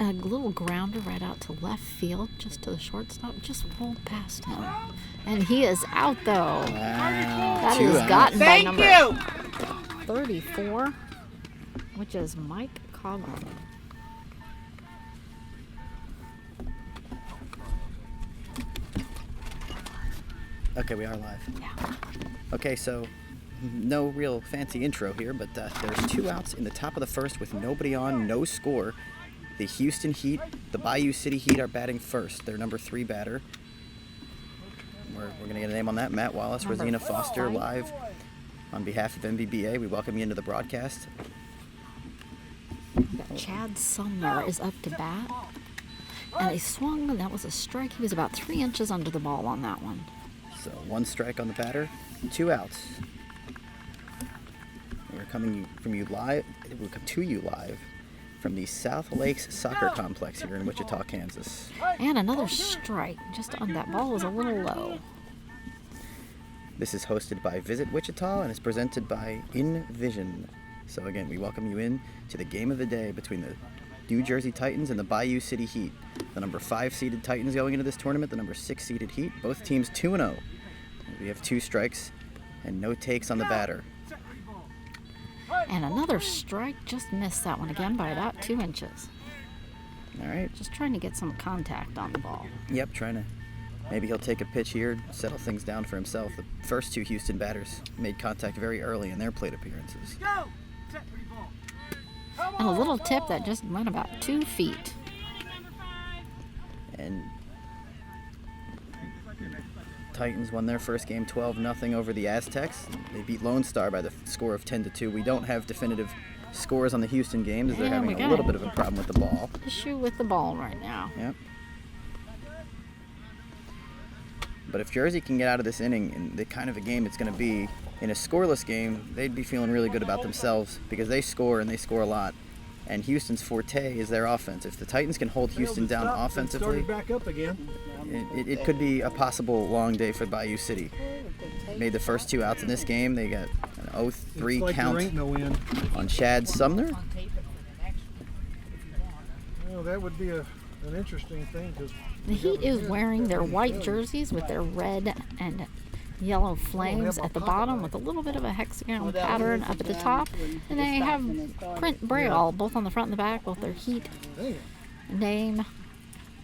a little grounder right out to left field, just to the shortstop, just rolled past him. And he is out, though. Wow. That Two is outs. gotten by Thank number you. 34, which is Mike Coghlan. Okay, we are live. Yeah. Okay, so no real fancy intro here, but there's 2 outs in the top of the first with nobody on, no score. The Houston Heat, the Bayou City Heat are batting first. Their number 3 batter. We're going to get a name on that. Matt Wallace, Number Rosina Foster, 5. live on behalf of MBBA. We welcome you into the broadcast. Chad Sumner is up to bat. And he swung, and that was a strike. He was about 3 inches under the ball on that one. So 1 strike on the batter, 2 outs. We're coming from you live. We'll come to you live from the South Lakes Soccer Complex here in Wichita, Kansas. And another strike. Just on that ball was a little low. This is hosted by Visit Wichita and is presented by InVision. So again, we welcome you in to the game of the day between the New Jersey Titans and the Bayou City Heat. The number 5 seeded Titans going into this tournament, the number 6 seeded Heat. Both teams 2-0. We have 2 strikes and no takes on the batter. And another strike, just missed that one again by about 2 inches. All right. Just trying to get some contact on the ball. Yep, trying to. Maybe he'll take a pitch here, settle things down for himself. The first 2 Houston batters made contact very early in their plate appearances. And a little tip that just went about 2 feet. And Titans won their first game 12-0 over the Aztecs. They beat Lone Star by the score of 10-2. We don't have definitive scores on the Houston games as they're Yeah, having we a got little it. bit of a problem with the ball. Issue with the ball right now. Yep. But if Jersey can get out of this inning in the kind of a game it's going to be, in a scoreless game, they'd be feeling really good about themselves because they score and they score a lot. And Houston's forte is their offense. If the Titans can hold Houston down offensively, Back up again. it could be a possible long day for Bayou City. Made the first 2 outs in this game. They got an 0-3 Like count there ain't no end. on Chad Sumner. Well, that would be an interesting thing because The Heat is wearing their white jerseys with their red and yellow flames at the bottom with a little bit of a hexagon pattern up at the top. And they have print braille both on the front and the back, both their Heat name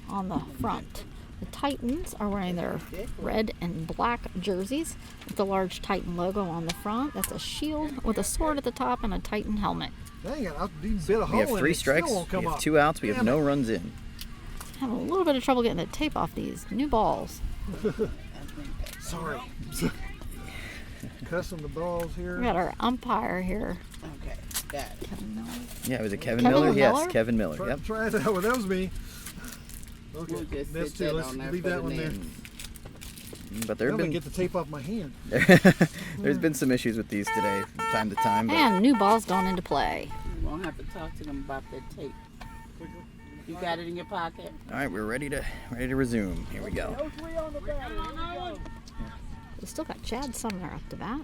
on the front. The Titans are wearing their red and black jerseys with the large Titan logo on the front. That's a shield with a sword at the top and a Titan helmet. dang it, I'll do a bit of We have hole in 3 it, still strikes. won't We come have up. 2 outs. We have Damn no it. runs in. Having a little bit of trouble getting the tape off these new balls. Sorry. Cussing the balls here. We got our umpire here. Okay, got it. Kevin Miller. Yeah, was it Kevin Kevin Miller? Yes, Miller? Kevin Miller. Try, Yep. try that out. That was me. Okay, We'll just that's sit 2. that Let's on there leave for that the one there. name. But there I'm have gonna been get the tape off my hand. there's been some issues with these today from time to time. But And new balls going into play. You won't have to talk to them about that tape. You got it in your pocket? all right, we're ready to resume. Here we go. We still got Chad Sumner up to bat.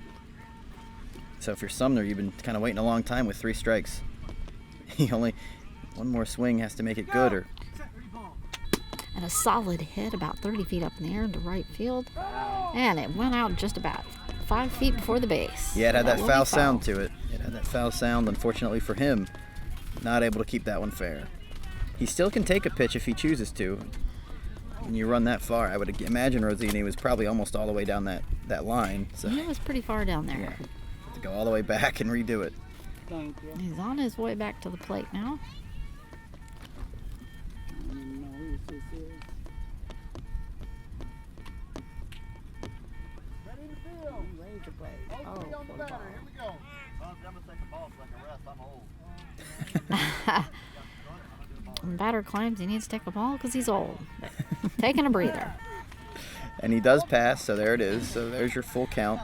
So if you're Sumner, you've been kind of waiting a long time with 3 strikes. He only one more swing has to make it good. Or And a solid hit about 30 feet up in the air into right field. And it went out just about 5 feet before the base. yeah, it had that will be foul sound to it. It had that foul sound. Unfortunately for him, not able to keep that one fair. He still can take a pitch if he chooses to. When you run that far, I would imagine Rosini was probably almost all the way down that line. So He was pretty far down there. to go all the way back and redo it. Thank you. He's on his way back to the plate now. I didn't know who this is. Ready to play. Oh, for the ball. And batter claims he needs to take a ball because he's old. Taking a breather. And he does pass, so there it is. So there's your full count.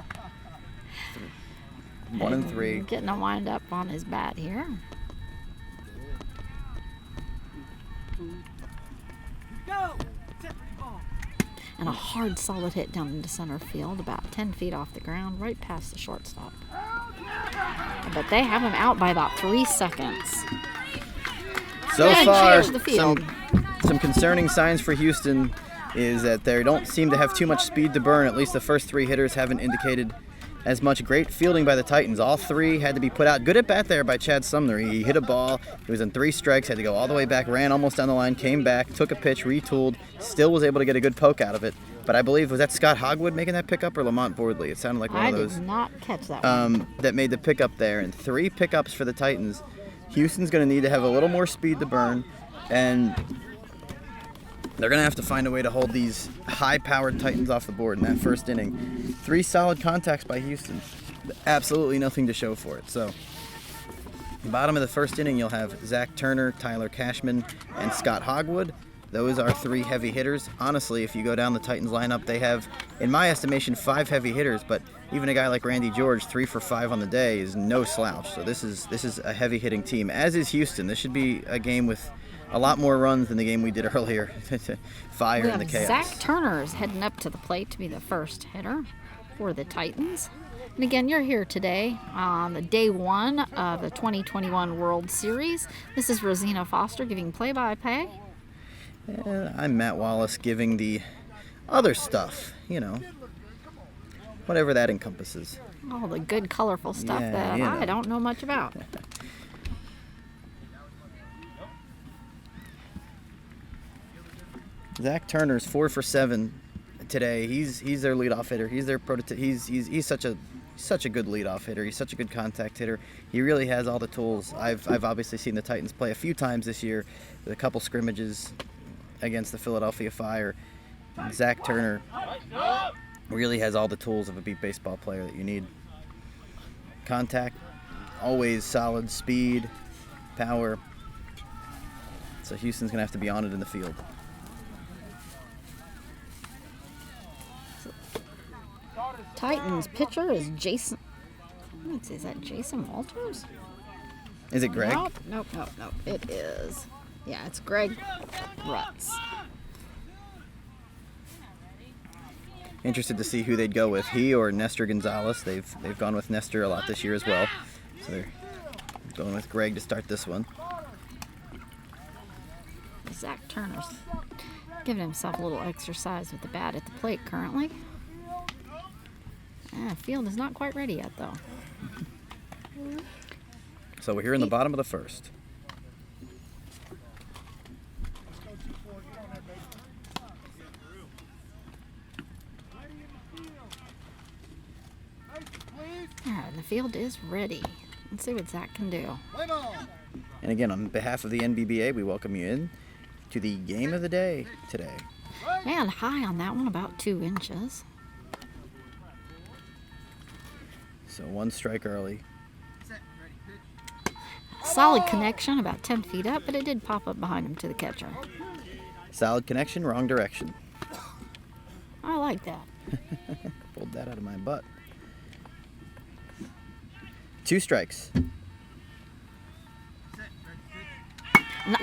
1-3. Getting a wind up on his bat here. And a hard, solid hit down into center field, about 10 feet off the ground, right past the shortstop. But they have him out by about 3 seconds. So And far, change the field. some concerning signs for Houston is that they don't seem to have too much speed to burn. At least the first 3 hitters haven't indicated as much. Great fielding by the Titans. All 3 had to be put out. Good at bat there by Chad Sumner. He hit a ball. He was in 3 strikes, had to go all the way back, ran almost down the line, came back, took a pitch, retooled, still was able to get a good poke out of it. But I believe, was that Scott Hogwood making that pickup or Lamont Boardley? It sounded like one I of those. did not catch that one. That made the pickup there. And 3 pickups for the Titans. Houston's going to need to have a little more speed to burn, and they're going to have to find a way to hold these high-powered Titans off the board in that first inning. 3 solid contacts by Houston. Absolutely nothing to show for it. So, bottom of the first inning, you'll have Zach Turner, Tyler Cashman, and Scott Hogwood. Those are 3 heavy hitters. Honestly, if you go down the Titans lineup, they have, in my estimation, 5 heavy hitters, but even a guy like Randy George, 3 for 5 on the day, is no slouch. So this is a heavy hitting team, as is Houston. This should be a game with a lot more runs than the game we did earlier. Fire We and the have chaos. Zach Turner is heading up to the plate to be the first hitter for the Titans. And again, you're here today on the day 1 of the 2021 World Series. This is Rosina Foster giving play-by-play. I'm Matt Wallace giving the other stuff, whatever that encompasses. All the good, colorful stuff Yeah, that I don't know much about. Zach Turner's 4 for 7 today. He's their leadoff hitter. He's their prototype. He's such a good leadoff hitter. He's such a good contact hitter. He really has all the tools. I've obviously seen the Titans play a few times this year, with a couple scrimmages against the Philadelphia Fire. Zach Turner really has all the tools of a beat baseball player that you need. Contact, always solid, speed, power. So Houston's gonna have to be on it in the field. Titans pitcher is Jason. Let's see, is that Jason Walters? Is it Greg? Nope. It is. Yeah, it's Greg Rutz. Interested to see who they'd go with, he or Nestor Gonzalez. They've gone with Nestor a lot this year as well, so they're going with Greg to start this one. Zach Turner's giving himself a little exercise with the bat at the plate currently. Field is not quite ready yet, though. So we're here in the bottom of the first. And the field is ready. Let's see what Zach can do. And again, on behalf of the NBBA, we welcome you in to the game of the day today. And high on that one, about 2 inches. So 1 strike early. Solid connection, about 10 feet up, but it did pop up behind him to the catcher. Solid connection, wrong direction. I like that. Pulled that out of my butt. 2 strikes.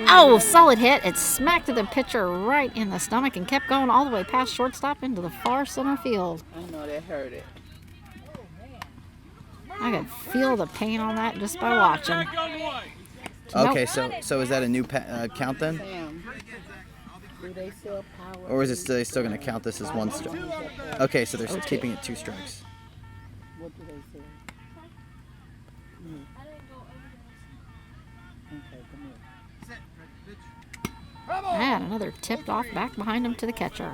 Oh, solid hit. It smacked the pitcher right in the stomach and kept going all the way past shortstop into the far center field. I know that hurt it. I could feel the pain on that just by watching. Okay, so is that a new count then? Sam, do they sell power? Or is it still going to count this as 1 strike? Okay, so they're keeping it 2 strikes. What do they sell? Okay, come here. And another tipped off back behind him to the catcher.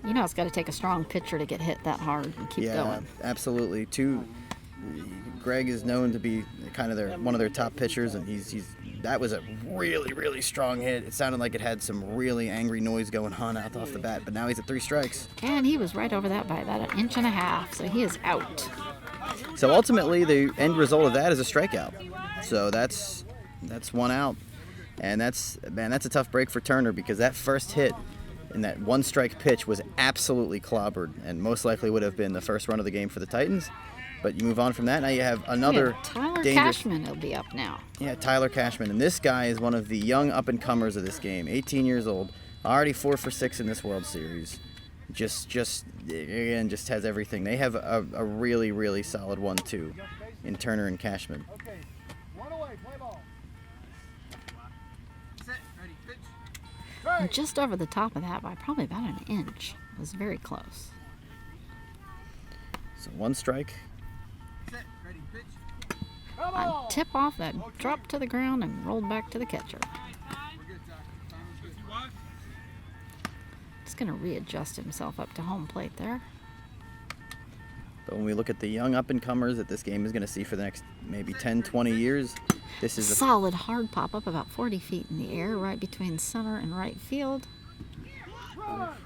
You know it's got to take a strong pitcher to get hit that hard and keep going. Absolutely. Greg is known to be kind of one of their top pitchers, and that was a really, really strong hit. It sounded like it had some really angry noise going on out off the bat, but now he's at 3 strikes. And he was right over that by about 1.5 inches, so he is out. So ultimately, the end result of that is a strikeout. So that's 1 out, and that's a tough break for Turner, because that first hit and that 1 strike pitch was absolutely clobbered, and most likely would have been the first run of the game for the Titans. But you move on from that, now you have another Tyler dangerous... Cashman will be up now. Yeah, Tyler Cashman, and this guy is one of the young up-and-comers of this game. 18 years old, already 4 for 6 in this World Series. Just has everything. They have a really, really solid 1-2 in Turner and Cashman. And just over the top of that by probably about an inch. It was very close. So 1 strike. A tip off that dropped to the ground and rolled back to the catcher. Just going to readjust himself up to home plate there. But when we look at the young up-and-comers that this game is going to see for the next maybe 10, 20 years, this is a solid hard pop-up about 40 feet in the air, right between center and right field.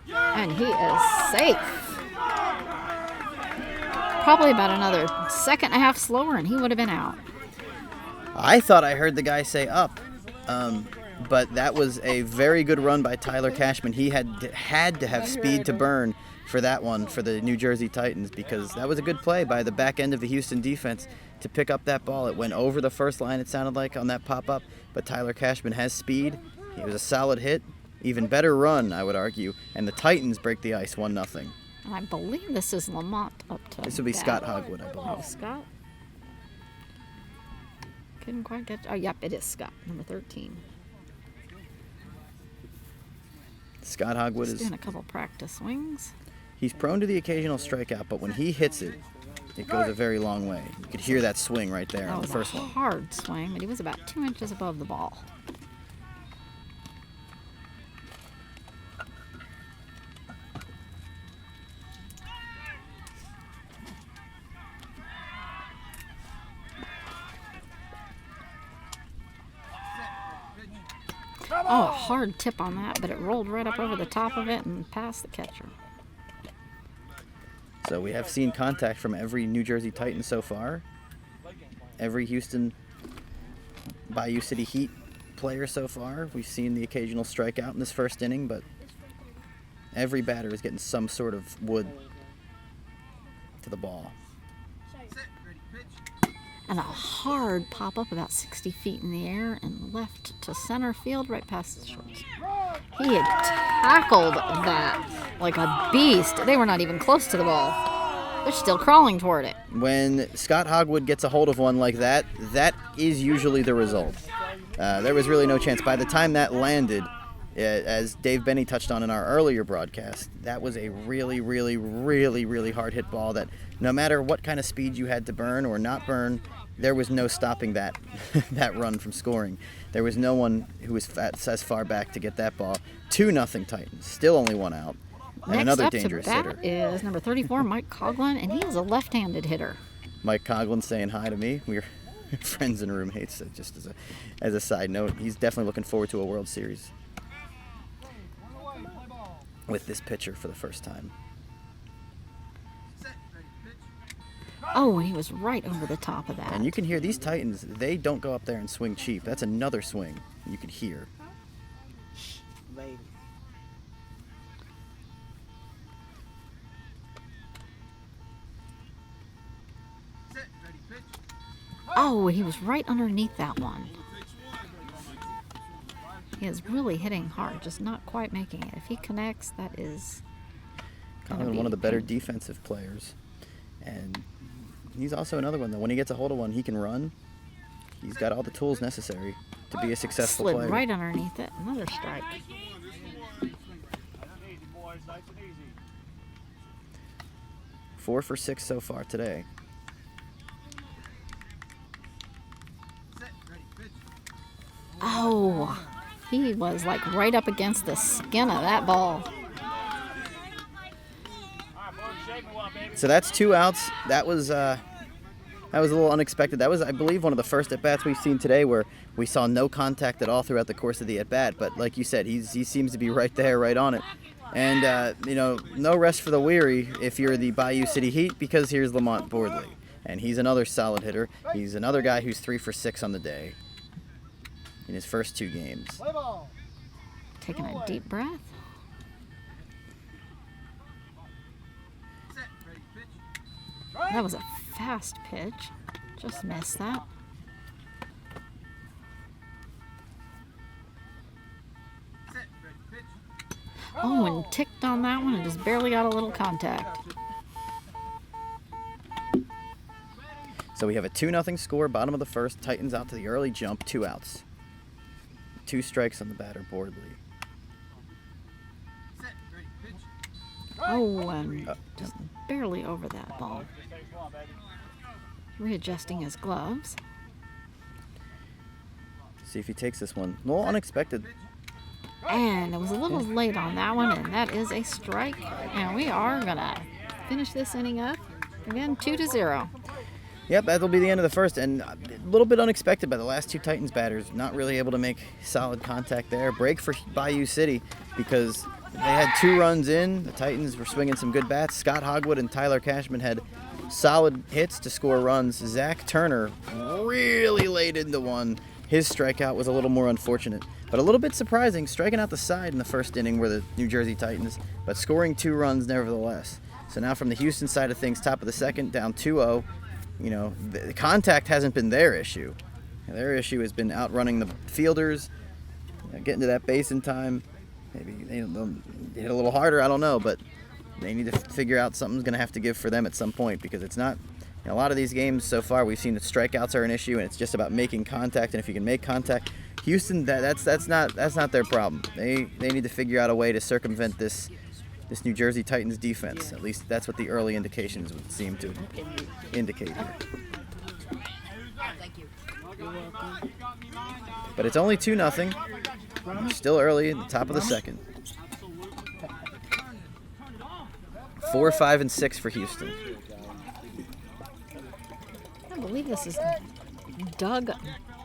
And he is safe. Probably about another second and a half slower, and he would have been out. I thought I heard the guy say up, but that was a very good run by Tyler Cashman. He had to have speed to burn for that one for the New Jersey Titans, because that was a good play by the back end of the Houston defense to pick up that ball. It went over the first line, it sounded like, on that pop-up, but Tyler Cashman has speed. It was a solid hit, even better run, I would argue, and the Titans break the ice 1-0. And I believe this is Lamont up to This would be bat. Scott Hogwood, I believe. Oh, Scott? Couldn't quite get... Oh, yep, it is Scott, number 13. Scott Hogwood Just is... doing a couple practice swings. He's prone to the occasional strikeout, but when he hits it, it goes a very long way. You could hear that swing right there That on the was first a one. hard swing, but he was about 2 inches above the ball. Oh, a hard tip on that, but it rolled right up over the top of it and past the catcher. So we have seen contact from every New Jersey Titan so far. Every Houston Bayou City Heat player so far. We've seen the occasional strikeout in this first inning, but every batter is getting some sort of wood to the ball. And a hard pop-up about 60 feet in the air and left to center field right past the shorts. He had tackled that like a beast. They were not even close to the ball. They're still crawling toward it. When Scott Hogwood gets a hold of one like that, that is usually the result. There was really no chance. By the time that landed, as Dave Benny touched on in our earlier broadcast, that was a really, really, really, really hard hit ball that no matter what kind of speed you had to burn or not burn, there was no stopping that that run from scoring. There was no one who was as far back to get that ball. 2-0 Titans, still only 1 out. And Next another up dangerous to bat hitter. is number 34, Mike Coughlin, and he is a left-handed hitter. Mike Coughlin saying hi to me. We're friends and roommates, just as a side note. He's definitely looking forward to a World Series with this pitcher for the first time. Oh, and he was right over the top of that. And you can hear these Titans, they don't go up there and swing cheap. That's another swing you could hear. Lady. Oh, he was right underneath that one. He is really hitting hard, just not quite making it. If he connects, that is gonna Coughlin, be one of the better painful. defensive players. And he's also another one that when he gets a hold of one, he can run. He's got all the tools necessary to be a successful Slid player. right underneath it. Another strike. 4 for 6 so far today. Oh, he was like right up against the skin of that ball. So that's 2 outs. That was a little unexpected. That was, I believe, one of the first at-bats we've seen today where we saw no contact at all throughout the course of the at-bat. But like you said, he seems to be right there, right on it. And, no rest for the weary if you're the Bayou City Heat, because here's Lamont Boardley. And he's another solid hitter. He's another guy who's 3 for 6 on the day in his first 2 games. Taking a deep breath. That was a fast pitch. Just missed that. Oh, and ticked on that one and just barely got a little contact. So we have a 2-0 score, bottom of the first. Titans out to the early jump, 2 outs. 2 strikes on the batter, Boardley. Oh, and just barely over that ball. Readjusting his gloves. See if he takes this one. A little unexpected. And it was a little late on that one, and that is a strike. And we are going to finish this inning up. Again, 2-0. Yep, that'll be the end of the first. And a little bit unexpected by the last two Titans batters. Not really able to make solid contact there. Break for Bayou City because they had 2 runs in. The Titans were swinging some good bats. Scott Hogwood and Tyler Cashman had solid hits to score runs. Zach Turner really laid into one. His strikeout was a little more unfortunate, but a little bit surprising. Striking out the side in the first inning were the New Jersey Titans, but scoring 2 runs nevertheless. So now from the Houston side of things, top of the second, down 2-0. You know, the contact hasn't been their issue. Their issue has been outrunning the fielders, getting to that base in time. Maybe they'll hit a little harder, I don't know, but they need to figure out something's going to have to give for them at some point because it's not. In a lot of these games so far, we've seen that strikeouts are an issue, and it's just about making contact. And if you can make contact, Houston, that's not their problem. They need to figure out a way to circumvent this New Jersey Titans defense. At least that's what the early indications would seem to indicate here. But it's only 2-0. Still early in the top of the second. 4, 5, and 6 for Houston. I believe this is Doug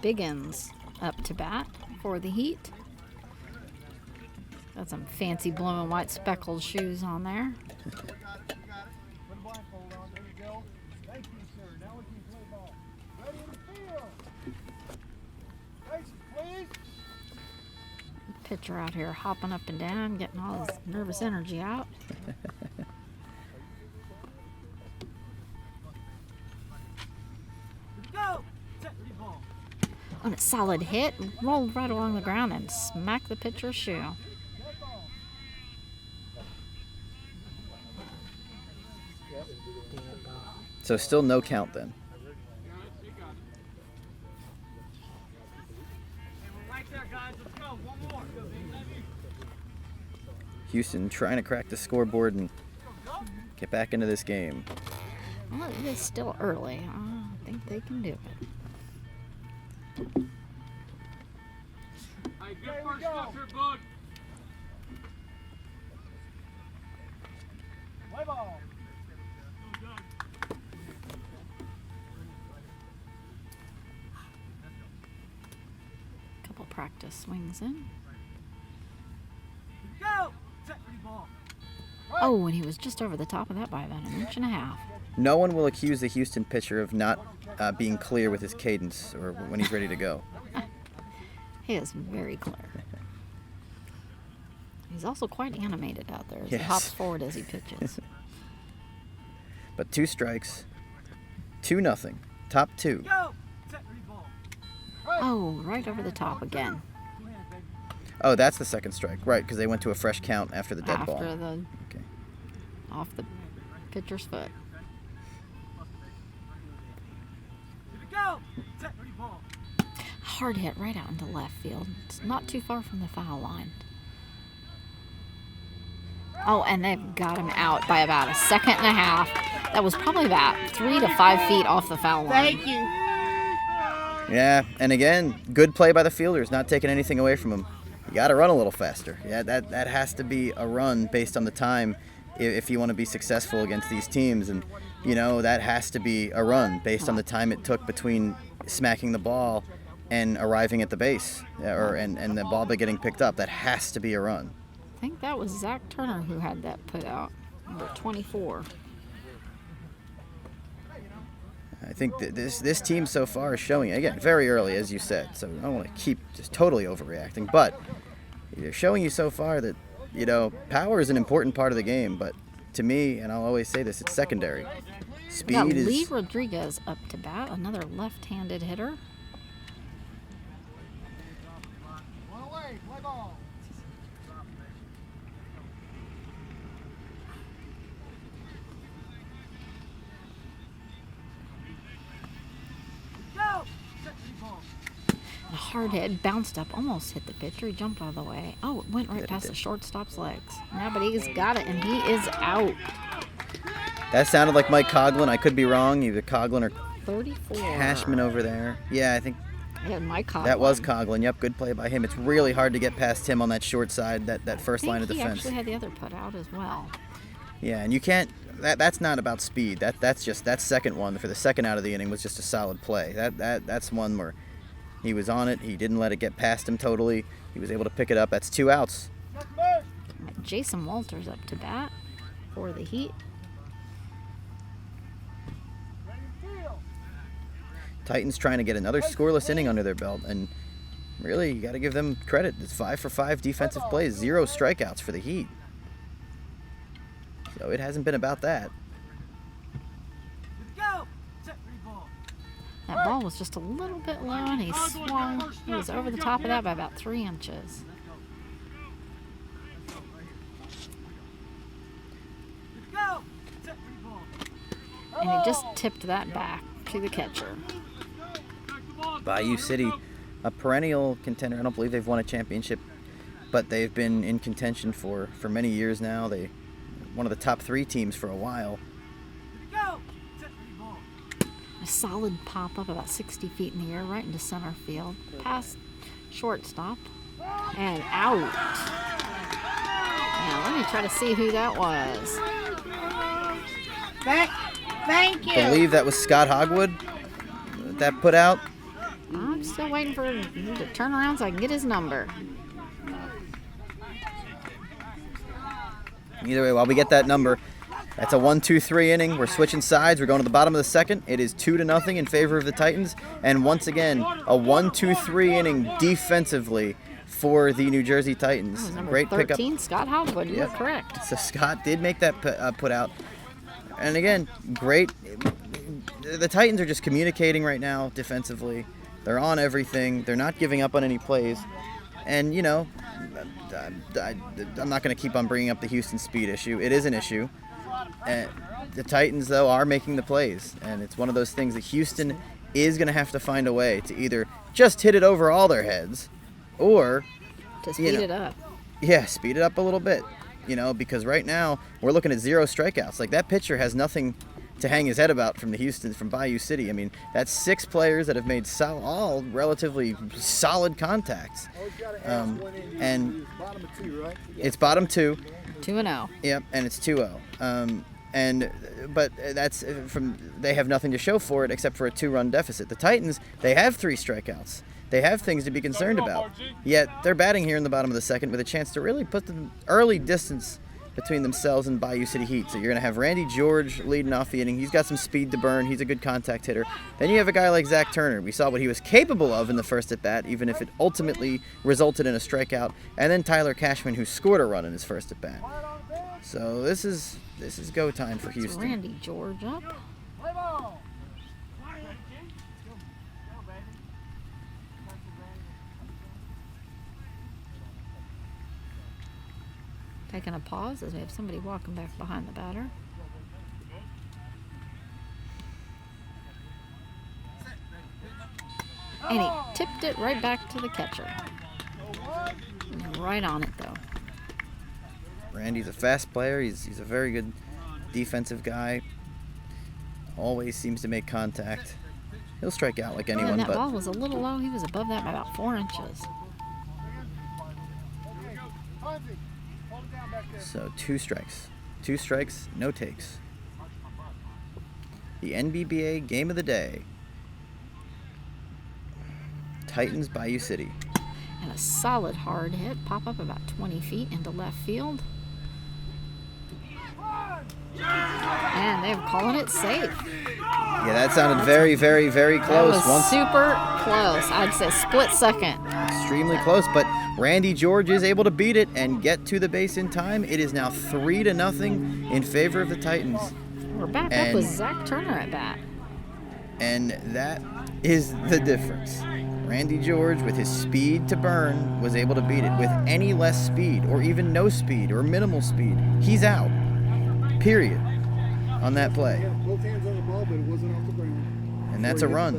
Biggins up to bat for the Heat. Got some fancy blue and white speckled shoes on there. Pitcher out here hopping up and down, getting all his nervous energy out. On a solid hit, rolled right along the ground and smacked the pitcher's shoe. So still no count then. Houston trying to crack the scoreboard and get back into this game. Well, it is still early. I think they can do it. Couple practice swings in. Oh, and he was just over the top of that by about 1.5 inches. No one will accuse the Houston pitcher of not being clear with his cadence or when he's ready to go. He is very clear. He's also quite animated out there as Yes. he hops forward as he pitches. But 2 strikes, 2-0, top 2. Oh, right over the top again. Oh, that's the second strike, right? Because they went to a fresh count after the dead ball. After the Okay. off the pitcher's foot. Hard hit right out into left field. It's not too far from the foul line. Oh, and they've got him out by about 1.5 seconds. That was probably about 3 to 5 feet off the foul line. Thank you. Yeah, and again, good play by the fielders, not taking anything away from him. You got to run a little faster. Yeah, that has to be a run based on the time if you want to be successful against these teams. And, you know, that has to be a run based on the time it took between smacking the ball and arriving at the base and the ball getting picked up. That has to be a run. I think that was Zach Turner who had that put out, number 24. I think that this team so far is showing, again, very early, as you said, so I don't want to keep just totally overreacting, but they're showing you so far that, you know, power is an important part of the game, but to me, and I'll always say this, it's secondary. We got Speed Lee is... Rodriguez up to bat, another left-handed hitter. hard hit, bounced up, almost hit the pitcher. He jumped out of the way. Oh, it went right past the shortstop's legs. Now, but he's got it, and he is out. That sounded like Mike Coughlin. I could be wrong. Either Coughlin or 34. Cashman over there. Yeah, I think Yeah, Mike Coughlin. that was Coughlin. Yep, good play by him. It's really hard to get past him on that short side, that first line of He defense. actually had the other put out as well. Yeah, and you can't. That's not about speed. That's just that second one for the second out of the inning was just a solid play. That's one where he was on it. He didn't let it get past him totally. He was able to pick it up. That's 2 outs. Jason Walters up to bat for the Heat. Titans trying to get another scoreless inning under their belt, and really you got to give them credit. It's 5 for 5 defensive plays, 0 strikeouts for the Heat. So it hasn't been about that. That ball was just a little bit low, and he swung. He was over the top of that by about 3 inches. And he just tipped that back to the catcher. Bayou City, a perennial contender. I don't believe they've won a championship, but they've been in contention for many years now. They one of the top 3 teams for a while. A solid pop up about 60 feet in the air, right into center field. Past shortstop. And out. Now, let me try to see who that was. Thank you. I believe that was Scott Hogwood that put out. I'm still waiting for him to turn around so I can get his number. Either way, while we get that number, that's a 1-2-3 inning. We're switching sides. We're going to the bottom of the second. It is 2-0 in favor of the Titans. And once again, a 1-2-3 inning defensively for the New Jersey Titans. Number Great 13, pickup. Scott Hogwood. You're Yep. correct. So Scott did make that put out. And again, great. The Titans are just communicating right now defensively. They're on everything. They're not giving up on any plays. And, you know, I'm not going to keep on bringing up the Houston speed issue. It is an issue. The Titans, though, are making the plays. And it's one of those things that Houston is going to have to find a way to either just hit it over all their heads or To speed it up. Yeah, speed it up a little bit. You know, because right now we're looking at 0 strikeouts. Like, that pitcher has nothing to hang his head about from Bayou City. I mean, that's 6 players that have made all relatively solid contacts. And it's bottom 2. 2-0. Yep, and it's 2-0. But that's they have nothing to show for it except for a 2-run deficit. The Titans, they have 3 strikeouts. They have things to be concerned about. Yet they're batting here in the bottom of the second with a chance to really put the early distance between themselves and Bayou City Heat. So you're going to have Randy George leading off the inning. He's got some speed to burn. He's a good contact hitter. Then you have a guy like Zach Turner. We saw what he was capable of in the first at-bat, even if it ultimately resulted in a strikeout. And then Tyler Cashman, who scored a run in his first at-bat. So this is go time for It's Houston. Randy George up. Taking a pause as we have somebody walking back behind the batter. And he tipped it right back to the catcher. Right on it, though. Randy's a fast player. He's a very good defensive guy. Always seems to make contact. He'll strike out like anyone, And that but ball was a little low. He was above that by about 4 inches. so 2 strikes. 2 strikes, no takes. The NBBA game of the day. Titans Bayou City. And a solid hard hit. Pop up about 20 feet into left field. And they're calling it safe. Yeah, that sounded very, very, very That close. was super close. I'd say split second. Extremely close, but Randy George is able to beat it and get to the base in time. It is now 3-0 in favor of the Titans. We're back up with Zach Turner at bat. And that is the difference. Randy George, with his speed to burn, was able to beat it. With any less speed, or even no speed, or minimal speed, he's out. Period. On that play. Both hands on the ball, but it wasn't off the ground. And that's a run.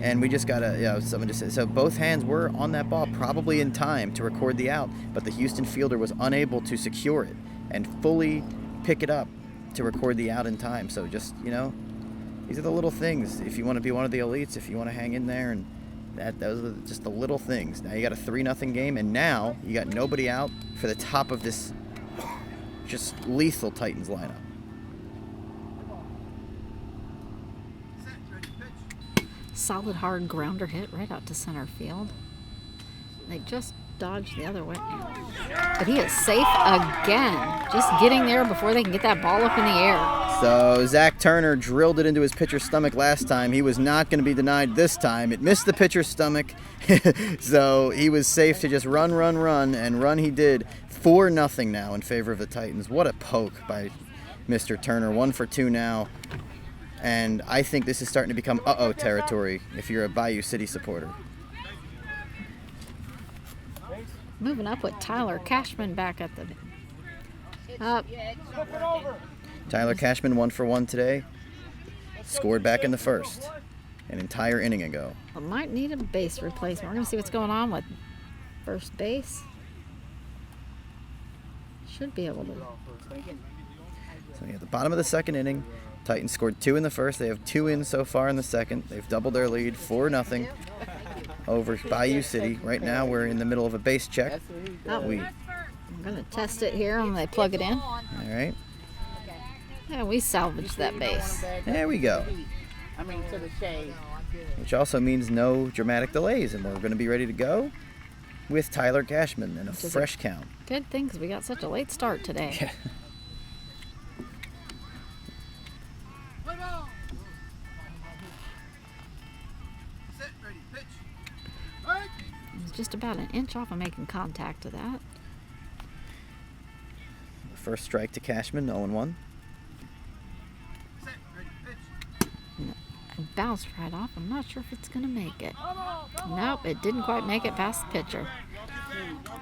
And we just gotta, someone just said, so both hands were on that ball, probably in time to record the out, but the Houston fielder was unable to secure it and fully pick it up to record the out in time. So just, these are the little things. If you want to be one of the elites, if you want to hang in there, and those are just the little things. Now you got a 3-0 game, and now you got nobody out for the top of this just lethal Titans lineup. Solid hard grounder hit right out to center field. They just dodged the other way. But he is safe again. Just getting there before they can get that ball up in the air. So Zach Turner drilled it into his pitcher's stomach last time. He was not going to be denied this time. It missed the pitcher's stomach. So he was safe to just run, and run he did. 4-0 now in favor of the Titans. What a poke by Mr. Turner. 1 for 2 now. And I think this is starting to become uh-oh territory if you're a Bayou City supporter. Moving up with Tyler Cashman back at the up. Tyler Cashman 1 for 1 today. Scored back in the first. An entire inning ago. Well, might need a base replacement. We're going to see what's going on with first base. Should be able to. So at the bottom of the second inning, Titans scored 2 in the first. They have 2 in so far in the second. They've doubled their lead, 4-0 over Bayou City. Right now we're in the middle of a base check. I'm going to test it here when they plug it in. All right. Yeah, we salvaged that base. There we go. To the shade. Which also means no dramatic delays, and we're going to be ready to go with Tyler Cashman and a fresh count. Good thing, because we got such a late start today. Yeah. He's just about an inch off of making contact to that. First strike to Cashman, 0-1. It bounced right off. I'm not sure if it's going to make it. Nope, it didn't quite make it past the pitcher.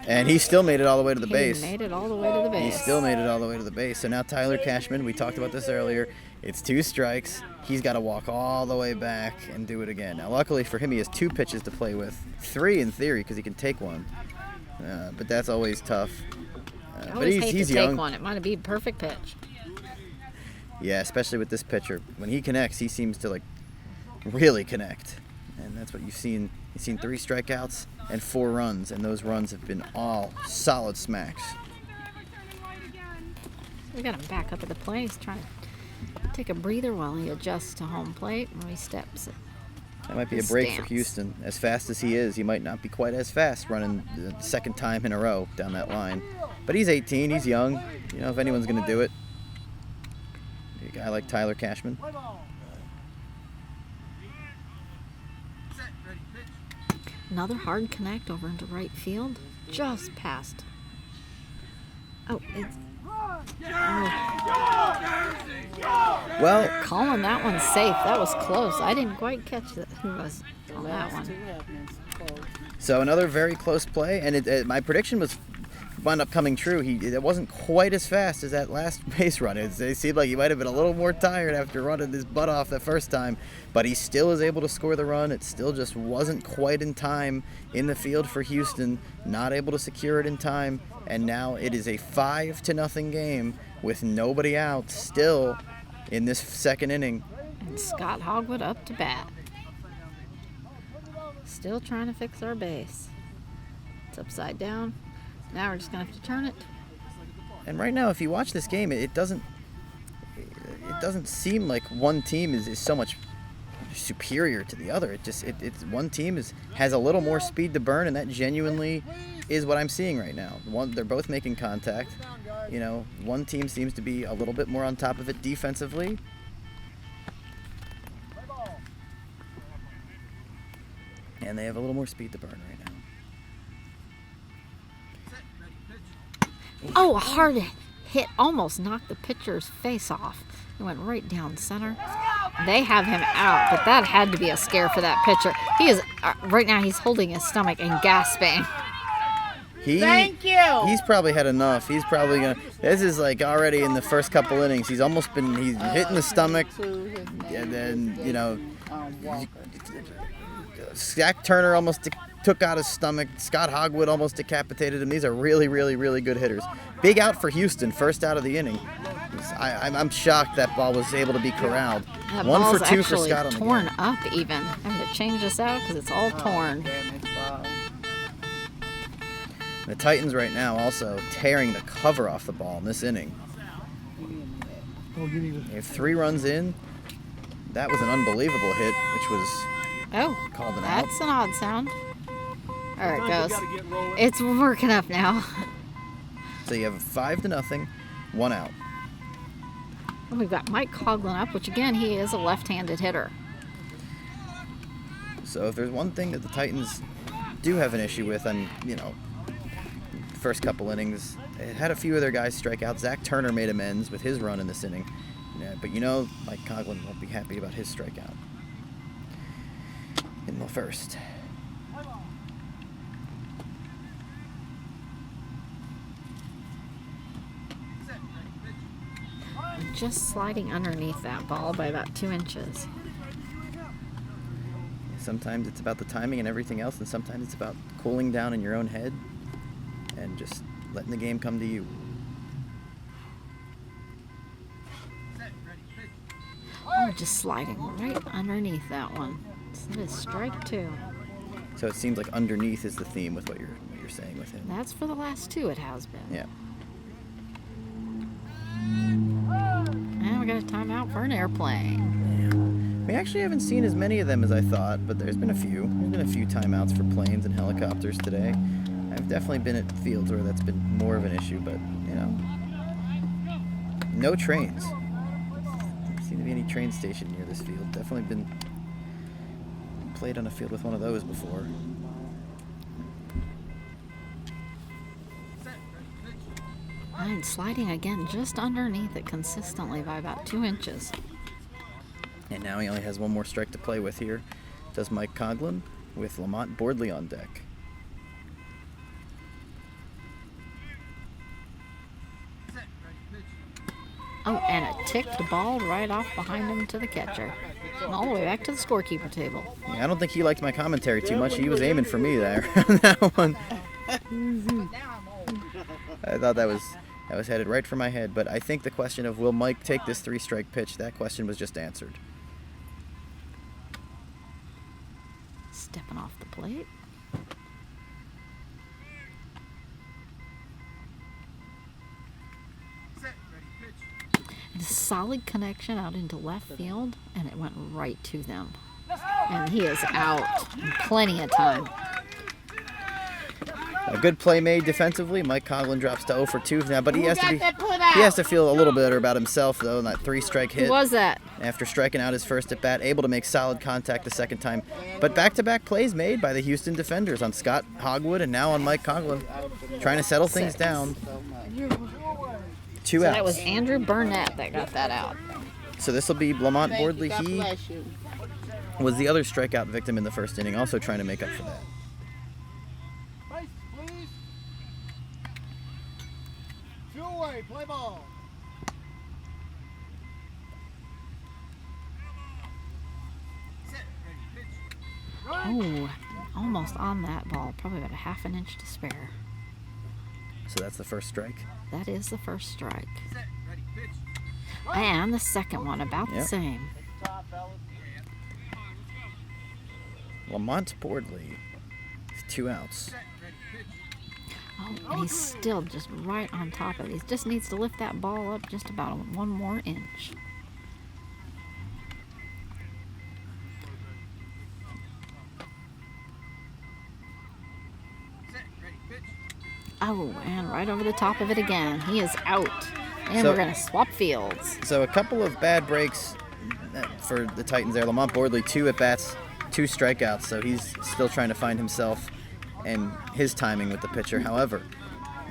And he still made it all the way to the base. He made it all the way to the base. He still made it all the way to the base. So now Tyler Cashman, we talked about this earlier, it's 2 strikes. He's got to walk all the way back and do it again. Now, luckily for him, he has 2 pitches to play with. 3 in theory, because he can take one. But that's always tough. But he's young. Take one. It might be a perfect pitch. Yeah, especially with this pitcher. When he connects, he seems to really connect. And that's what you've seen. You've seen 3 strikeouts and 4 runs, and those runs have been all solid smacks. We got him back up at the plate. He's trying to take a breather while he adjusts to home plate and he steps it. That might be a break for Houston. As fast as he is, he might not be quite as fast running the second time in a row down that line. But he's 18, he's young. If anyone's going to do it, a guy like Tyler Cashman. Another hard connect over into right field. Just past. Well, calling that one safe. That was close. I didn't quite catch who was on that one. So another very close play, and my prediction wound up coming true. It wasn't quite as fast as that last base run. It seemed like he might have been a little more tired after running his butt off the first time, but he still is able to score the run. It still just wasn't quite in time in the field for Houston, not able to secure it in time, and now it is a 5-0 game with nobody out still in this second inning. And Scott Hogwood up to bat. Still trying to fix our base. It's upside down. Now we're just going to have to turn it. And right now, if you watch this game, it doesn't seem like one team is so much superior to the other. It's one team has a little more speed to burn, and that genuinely is what I'm seeing right now. They're both making contact. One team seems to be a little bit more on top of it defensively. And they have a little more speed to burn right now. Oh, a hard hit almost knocked the pitcher's face off. It went right down center. They have him out, but that had to be a scare for that pitcher. He is right now. He's holding his stomach and gasping. Thank you. He's probably had enough. He's probably gonna. This is already in the first couple innings. He's almost been. He's hitting the stomach, and then Zach Turner almost took out his stomach. Scott Hogwood almost decapitated him. These are really, really, really good hitters. Big out for Houston, first out of the inning. I'm shocked that ball was able to be corralled. That 1 ball's for 2 for actually Scott on the torn game. up even. I'm going to change this out because it's all torn. The Titans right now also tearing the cover off the ball in this inning. Oh, you need They have 3 runs in. That was an unbelievable hit, which was Oh, called an out. that's an odd sound. There it goes. It's working up now. So you have 5-0, 1 out. And we've got Mike Coughlin up, which again, he is a left-handed hitter. So if there's one thing that the Titans do have an issue with, and first couple innings, it had a few of their guys strike out. Zach Turner made amends with his run in this inning. Yeah, but Mike Coughlin won't be happy about his strikeout in the first. Just sliding underneath that ball by about 2 inches. Sometimes it's about the timing and everything else, and sometimes it's about cooling down in your own head and just letting the game come to you. Oh, just sliding right underneath that one. So that is strike 2. So it seems like underneath is the theme with what you're saying with him. That's for the last 2 it has been. Yeah. And we got a timeout for an airplane. We actually haven't seen as many of them as I thought, but there's been a few. There's been a few timeouts for planes and helicopters today. I've definitely been at fields where that's been more of an issue, but no trains. Doesn't seem to be any train station near this field. Definitely been played on a field with one of those before. And sliding again just underneath it consistently by about 2 inches. And now he only has one more strike to play with here. Does Mike Coughlin with Lamont Boardley on deck. Oh, and it ticked the ball right off behind him to the catcher. And all the way back to the scorekeeper table. Yeah, I don't think he liked my commentary too much. He was aiming for me there on that one. I thought that was headed right for my head, but I think the question of will Mike take this 3-strike pitch, that question was just answered. Stepping off the plate. And a solid connection out into left field, and it went right to them. And he is out in plenty of time. A good play made defensively. Mike Coughlin drops to 0 for 2 now, but he has to feel a little better about himself though in that 3-strike hit. Who was that? After striking out his first at bat, able to make solid contact the second time. But back-to-back plays made by the Houston defenders on Scott Hogwood and now on Mike Coughlin, trying to settle things down. 2 So outs. that was Andrew Burnett that got that out. So this will be Lamont Boardley. He was the other strikeout victim in the first inning, also trying to make up for that. play ball. Oh, almost on that ball. Probably about a half an inch to spare. So that's the first strike. That is the first strike. And the second one about the same. Lamont Boardley with 2 outs. Oh, and he's still just right on top of it. He just needs to lift that ball up just about 1 more inch. Oh, and right over the top of it again. He is out. And we're going to swap fields. So a couple of bad breaks for the Titans there. Lamont Boardley, 2 at-bats, 2 strikeouts. So he's still trying to find himself and his timing with the pitcher. However,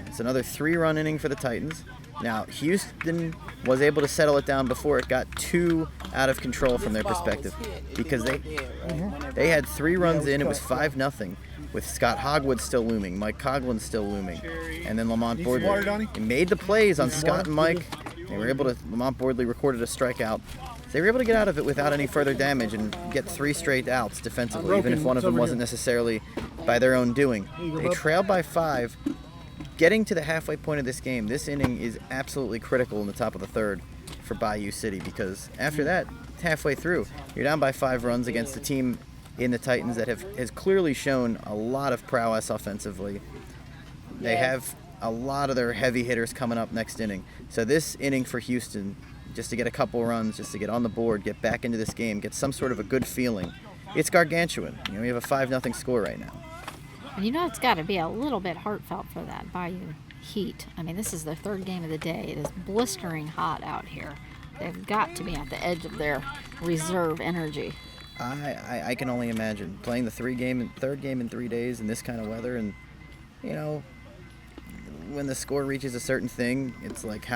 it's another 3-run inning for the Titans. Now, Houston was able to settle it down before it got too out of control from their perspective because they had 3 runs in. It was 5-0 with Scott Hogwood still looming, Mike Coughlin still looming, and then Lamont Boardley made the plays on Scott and Mike. They were able to. Lamont Boardley recorded a strikeout So they were able to get out of it without any further damage and get 3 straight outs defensively, even if one of them wasn't necessarily by their own doing. They trailed by 5. Getting to the halfway point of this game, this inning is absolutely critical in the top of the third for Bayou City, because after that, halfway through, you're down by 5 runs against a team in the Titans that has clearly shown a lot of prowess offensively. They have a lot of their heavy hitters coming up next inning. So this inning for Houston, just to get a couple runs, just to get on the board, get back into this game, get some sort of a good feeling, it's gargantuan. We have a 5-0 score right now. And it's got to be a little bit heartfelt for that Bayou Heat. I mean, this is their 3rd game of the day. It is blistering hot out here. They've got to be at the edge of their reserve energy. I can only imagine playing the 3rd game in 3 days in this kind of weather, and when the score reaches a certain thing, it's like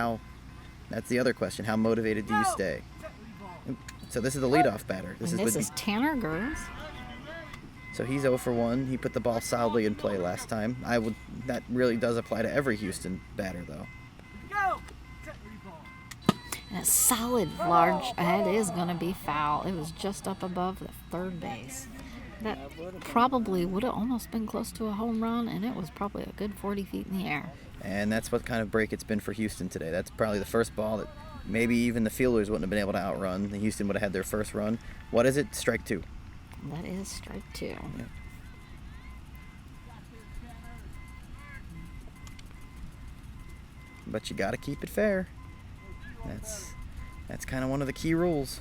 that's the other question, how motivated do you stay? So this is the leadoff batter. This is Tanner Gers. So he's 0 for 1. He put the ball solidly in play last time. That really does apply to every Houston batter, though. And a solid large head is going to be foul. It was just up above the 3rd base. That probably would have almost been close to a home run, and it was probably a good 40 feet in the air. And that's what kind of break it's been for Houston today. That's probably the first ball that maybe even the fielders wouldn't have been able to outrun. Houston would have had their first run. What is it? Strike 2. That is strike 2. Yeah. But you got to keep it fair. That's kind of one of the key rules.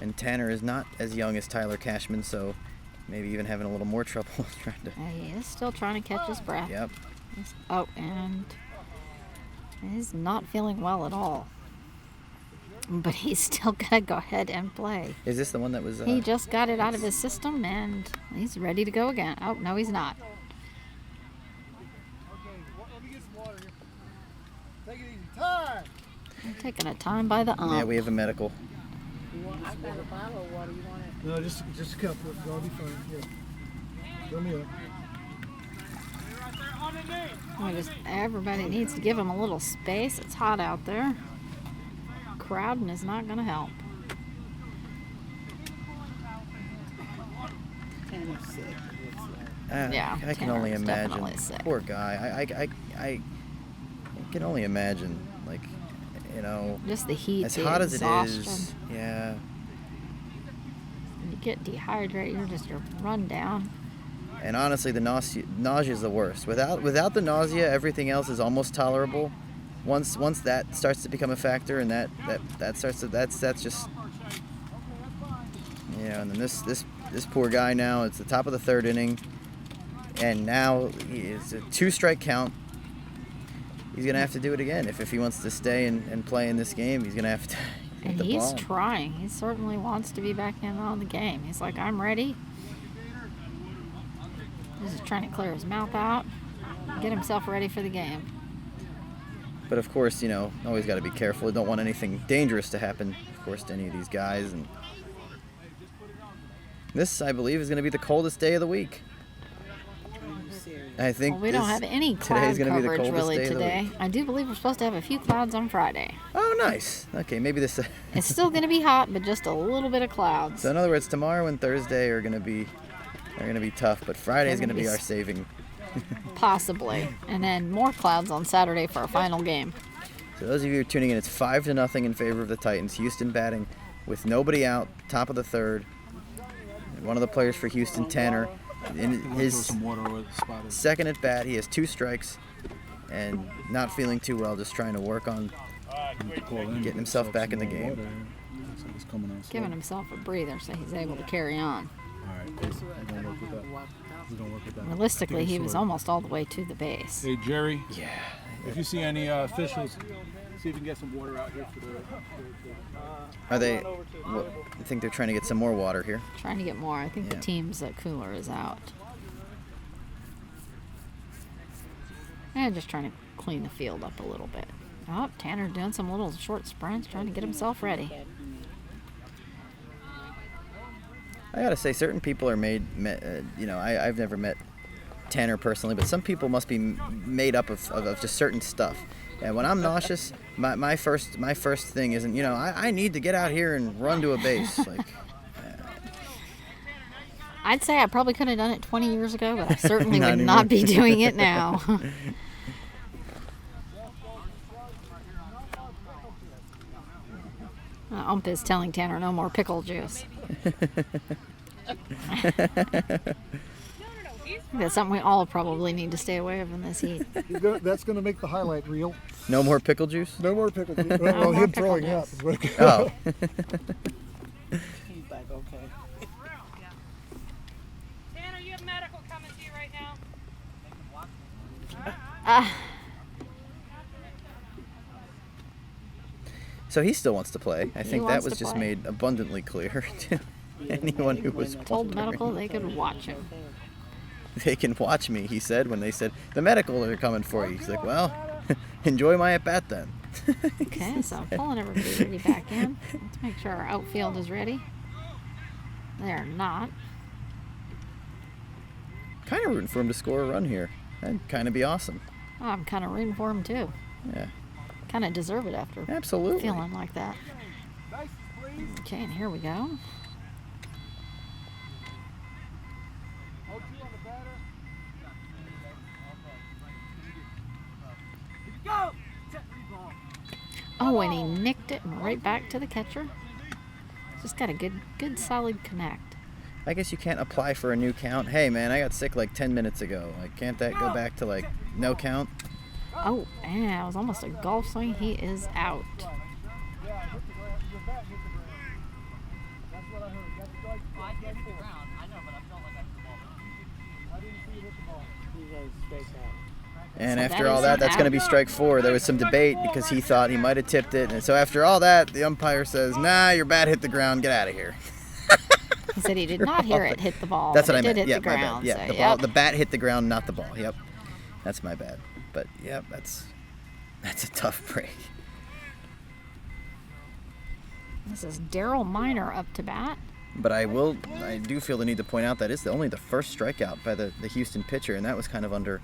And Tanner is not as young as Tyler Cashman, so maybe even having a little more trouble trying to... He is still trying to catch his breath. Yep. And he's not feeling well at all. But he's still going to go ahead and play. Is this the one that was... He just got it out of his system, and he's ready to go again. Oh, no, he's not. I'm taking a time by the ump. Yeah, we have a medical. I got a bottle of water. You want it? No, just a cup. I'll be fine. Here. Fill me up. Everybody needs to give him a little space. It's hot out there. Crowding is not going to help. Tanner's sick. Yeah, I can only Tanner's imagine. definitely sick. Poor guy. I can only imagine, just the heat, as the hot as it exhaustion. is. Yeah. You get dehydrated, you're run down. And honestly, the nausea is the worst. Without the nausea, everything else is almost tolerable. Once that starts to become a factor, and that's just, and then this poor guy now, it's the top of the 3rd inning, and now it's a 2-strike count. He's gonna have to do it again if he wants to stay and play in this game. He's gonna have to hit And the he's ball. trying. He certainly wants to be back in on the game. He's like, I'm ready. He's just trying to clear his mouth out, get himself ready for the game. But of course, always got to be careful. Don't want anything dangerous to happen, of course, to any of these guys. And this, I believe, is going to be the coldest day of the week. I think we don't have any cloud gonna be the coverage coldest really day of the today. week. I do believe we're supposed to have a few clouds on Friday. Oh, nice. Okay, maybe this. It's still going to be hot, but just a little bit of clouds. So in other words, tomorrow and Thursday are going to be tough, but Friday is going to be our saving. Possibly. And then more clouds on Saturday for our final game. So those of you who are tuning in, it's 5-0 in favor of the Titans. Houston batting with nobody out, top of the 3rd. And one of the players for Houston, Tanner, in his second at bat, he has 2 strikes and not feeling too well, just trying to work on getting himself back in the game. Giving himself a breather so he's able to carry on. Realistically, he was almost all the way to the base. Hey, Jerry. Yeah. If you see any officials, see if you can get some water out here for the. Are they? I think they're trying to get some more water here. Trying to get more. I think the team's cooler is out. And just trying to clean the field up a little bit. Oh, Tanner doing some little short sprints, trying to get himself ready. I gotta say, certain people are I've never met Tanner personally, but some people must be made up of just certain stuff. And when I'm nauseous, my first thing isn't, I need to get out here and run to a base. Like, I'd say I probably could have done it 20 years ago, but I certainly Not would anymore. not be doing it now. Ump is telling Tanner no more pickle juice. That's something we all probably need to stay away from in this heat. That's going to make the highlight reel. no more pickle juice? No more pickle. Well, No more him pickle throwing juice. up. is what it- Oh. He's like, okay. Tanner, you have medical coming to you right now. So he still wants to play. I think that wants was to just play. made abundantly clear to anyone who was Told wondering. medical they could watch him. They can watch me, he said, when they said, the medical are coming for you. He's like, well, enjoy my at-bat then. Okay, so I'm pulling everybody ready back in. Let's make sure our outfield is ready. They're not. Kind of rooting for him to score a run here. That'd kind of be awesome. Oh, I'm kind of rooting for him too. Yeah, Kind of deserve it after absolutely. feeling like that. Okay, and here we go. Oh, and he nicked it and right back to the catcher. Just got a good solid connect. I guess you can't apply for a new count. Hey, man, I got sick like 10 minutes ago. Like, can't that go back to like no count? Oh, and it was almost a golf swing. He is out. He goes straight out. And So after that all is that, an that's going to out. be strike 4. There was some debate because he thought he might have tipped it. And so after all that, the umpire says, nah, your bat hit the ground. Get out of here. He said he did not hear it hit the ball. That's but what I it meant. did hit Yeah, the my bad. ground. Yeah, So, the ball, yep. the bat hit the ground, not the ball. Yep, that's my bad. But yep, that's a tough break. This is Daryl Miner up to bat. But I do feel the need to point out that it's only the first strikeout by the Houston pitcher, and that was kind of under,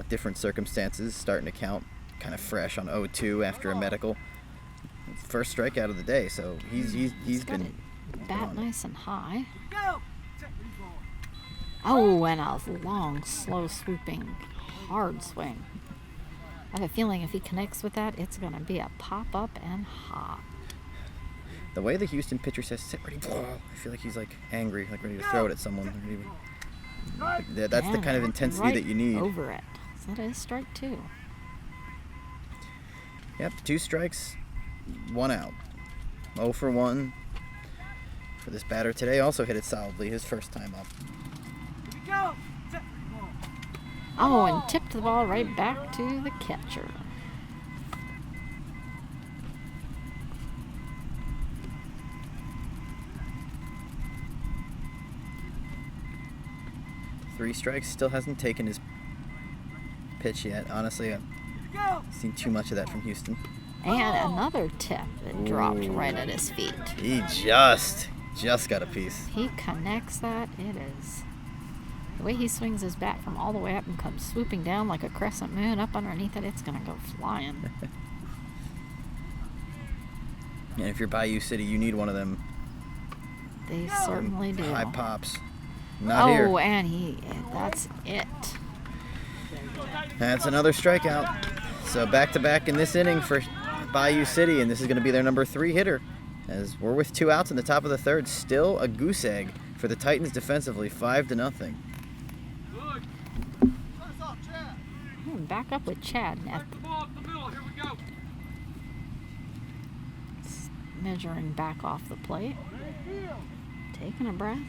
different circumstances, starting to count kind of fresh on 0-2 after a medical. First strikeout of the day, so he's got been it bat nice and high. Oh, and a long, slow, swooping, hard swing. I have a feeling if he connects with that, it's going to be a pop-up and hop. the way the Houston pitcher says sit ready. I feel like he's like angry, like ready to throw it at someone. That's the Yeah, kind of intensity right that you need. over it. So that is strike 2. Yep, 2 strikes, 1 out. 0 for 1 for this batter today. Also hit it solidly his first time up. Oh, and tipped the ball right back to the catcher. Three strikes, still hasn't taken his pitch yet. Honestly, I've seen too much of that from Houston. And another tip that dropped right at his feet. He just got a piece. He connects that. It is. The way he swings his bat from all the way up and comes swooping down like a crescent moon up underneath it, it's going to go flying. And if you're Bayou City, you need one of them They certainly do. high pops. Not Oh, here. and that's it. That's another strikeout. So back-to-back in this inning for Bayou City, and this is going to be their number 3 hitter. As we're with 2 outs in the top of the third, still a goose egg for the Titans defensively, 5-0. Back up with Chad now. Measuring back off the plate. Taking a breath.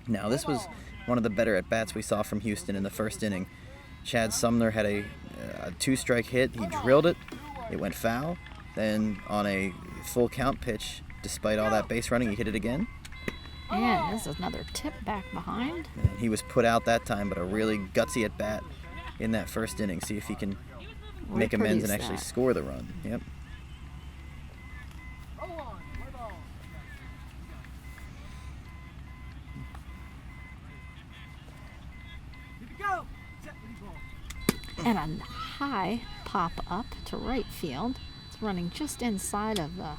Now, this was one of the better at-bats we saw from Houston in the first inning. Chad Sumner had a 2-strike hit. He drilled it. It went foul. Then on a full count pitch, despite all that base running, he hit it again. And this is another tip back behind. And he was put out that time, but a really gutsy at-bat in that first inning. See if he can make amends and Reproduce actually that. score the run. Yep. And a high pop up to right field. It's running just inside of the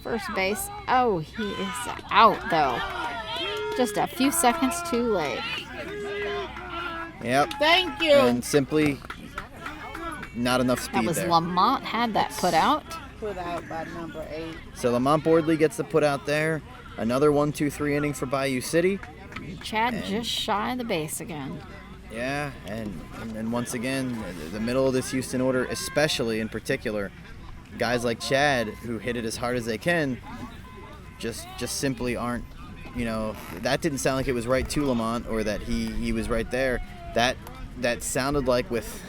first base. Oh, he is out though. Just a few seconds too late. Yep. Thank you. And simply not enough speed That was there. Lamont had that put out. Put out by number 8. So Lamont Boardley gets the put out there. Another 1-2-3 inning for Bayou City. Chad just shy of the base again. Yeah, and once again, the middle of this Houston order, especially in particular, guys like Chad who hit it as hard as they can, just simply aren't. That didn't sound like it was right to Lamont or that he was right there. That sounded like with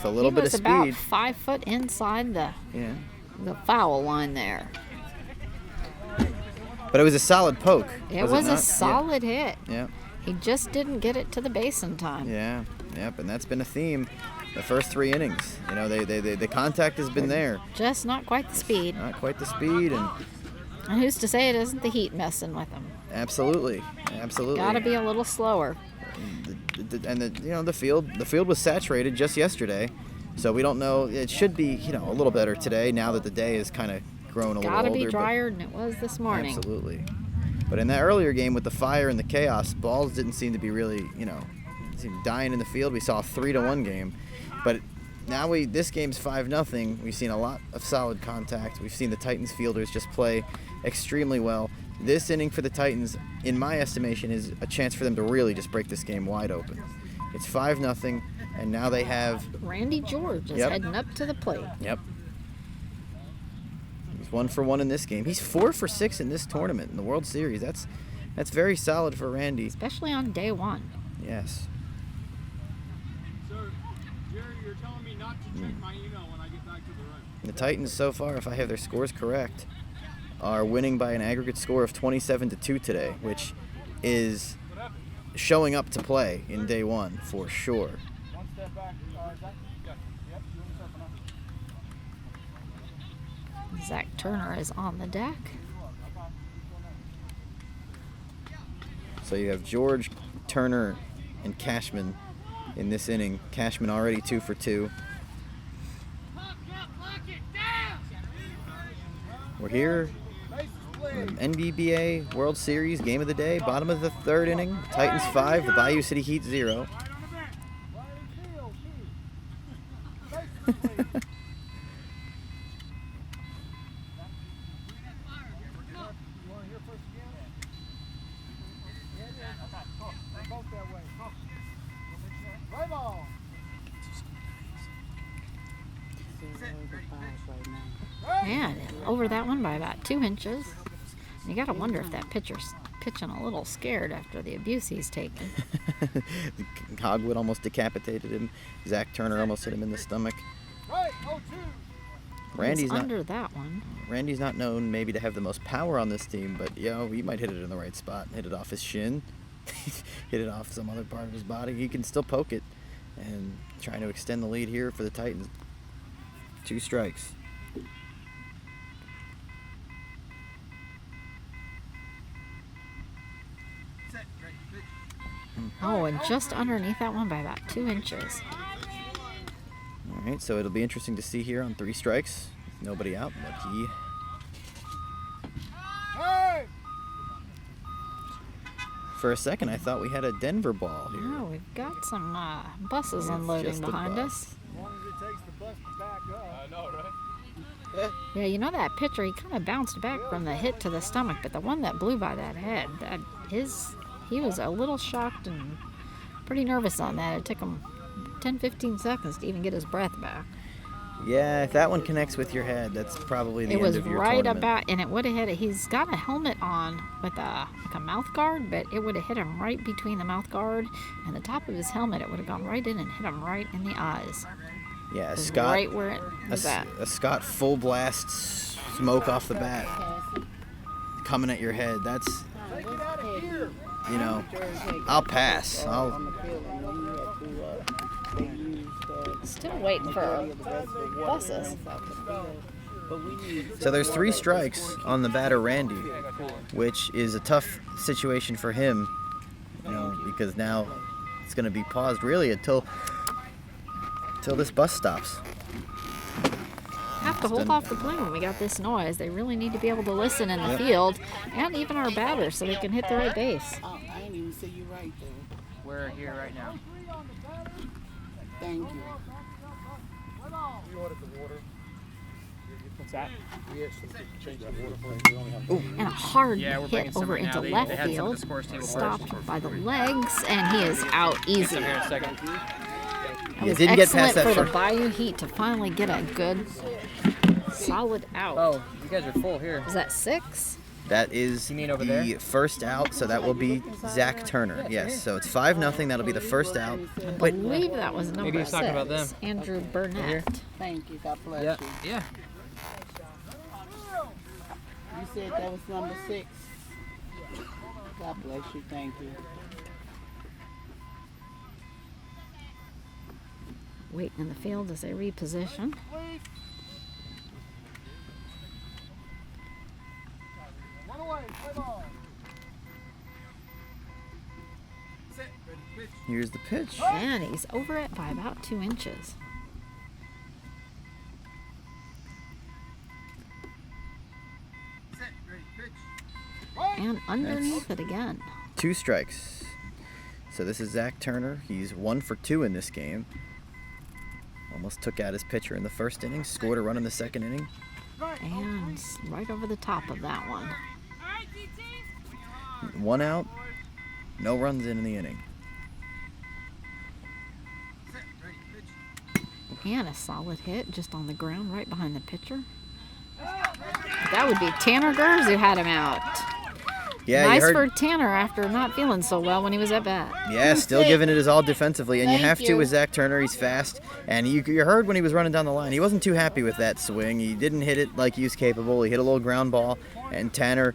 a little bit of speed. He was about 5 foot inside the foul line there. But it was a solid poke. It was a not? solid hit. Yeah. He just didn't get it to the base in time. Yeah. Yep. And that's been a theme the first 3 innings. The contact has been there. Just not quite the speed. Not quite the speed, and who's to say it isn't the heat messing with him? absolutely. Got to be a little slower. The field was saturated just yesterday, so we don't know. It should be a little better today now that the day has kind of grown a little older. Got to be drier than it was this morning. Absolutely. But in that earlier game with the fire and the chaos, balls didn't seem to be really seemed dying in the field. We saw a 3-1 game, but now this game's 5-0. We've seen a lot of solid contact. We've seen the Titans fielders just play extremely well. This inning for the Titans, in my estimation, is a chance for them to really just break this game wide open. It's 5-0, and now they have Randy George is heading up to the plate. Yep. He's 1 for 1 in this game. He's 4 for 6 in this tournament in the World Series. That's very solid for Randy. Especially on day 1. Yes. Sir, Jerry, you're telling me not to check my email when I get back to the room. The Titans so far, if I have their scores correct, are winning by an aggregate score of 27-2 today, which is showing up to play in day 1 for sure. One step back. Zach? Yep, you're in the circle now. Zach Turner is on the deck. So you have George, Turner, and Cashman in this inning. Cashman already 2 for 2. We're here. NBBA World Series Game of the Day, bottom of the 3rd inning. Titans 5, the Bayou City Heat 0. Man, over that one by about 2 inches. You got to wonder if that pitcher's pitching a little scared after the abuse he's taken. Hogwood almost decapitated him. Zach Turner almost hit him in the stomach. Randy's not under that one. Randy's not known maybe to have the most power on this team, but he might hit it in the right spot. Hit it off his shin, hit it off some other part of his body. He can still poke it, and trying to extend the lead here for the Titans. 2 strikes. Oh, and just underneath that one by about 2 inches. All right, so it'll be interesting to see here on 3 strikes. Nobody out. Lucky. For a second, I thought we had a Denver ball here. Oh, we've got some buses It's unloading just a behind bus. us. As long as it takes the bus to back up. I know, right? Yeah, that pitcher, he kind of bounced back from the hit to the stomach, but the one that blew by that head, he was a little shocked and pretty nervous on that. It took him 10-15 seconds to even get his breath back. Yeah, if that one connects with your head, that's probably the end of your right tournament. about, and it would have hit it. He's got a helmet on with like a mouth guard, but it would have hit him right between the mouth guard and the top of his helmet. It would have gone right in and hit him right in the eyes. Yeah, It was Scott. right where it was at. A Scott full blast smoke off the bat coming at your head. That's, I'll pass. Still waiting for buses. So there's 3 strikes on the batter Randy, which is a tough situation for him, because now it's going to be paused really until till this bus stops. Have to hold off the plane when we got this noise. They really need to be able to listen in the field, and even our batters, so they can hit the right base. Oh, I didn't even see you right there. We're here right now. Thank you. You wanted the water? What's that? Yes, change that water plate. We only have And a hard Yeah, we're bringing hit some over right now. into They left had some at field, the scores table stopped by the legs, and he is out easy. Some here in a second. It You was didn't get past excellent that for the first. Bayou Heat to finally get a good, solid out. Oh, you guys are full here. Is that 6? That is You mean over the there? first out, so that will be Zach Turner. Yes, so it's 5-0. That'll be the first out. I Wait, believe that was number Maybe he's 6. talking about them. Andrew Burnett. Thank you. God bless Yeah. you. Yeah. You said that was number 6. God bless you. Thank you. Waiting in the field as they reposition. Run away, play ball. here's the pitch. And he's over it by about 2 inches. And underneath it again. 2 strikes. So this is Zach Turner. He's 1 for 2 in this game. Almost took out his pitcher in the first inning. Scored a run in the second inning. And right over the top of that one. All right, DT. 1 out. No runs in the inning. And a solid hit just on the ground right behind the pitcher. That would be Tanner Gers who had him out. Yeah, Nice you heard. for Tanner after not feeling so well when he was at bat. Yeah, still giving it his all defensively, and you Thank have to you. with Zach Turner. He's fast, and you heard when he was running down the line. He wasn't too happy with that swing. He didn't hit it like he was capable. He hit a little ground ball, and Tanner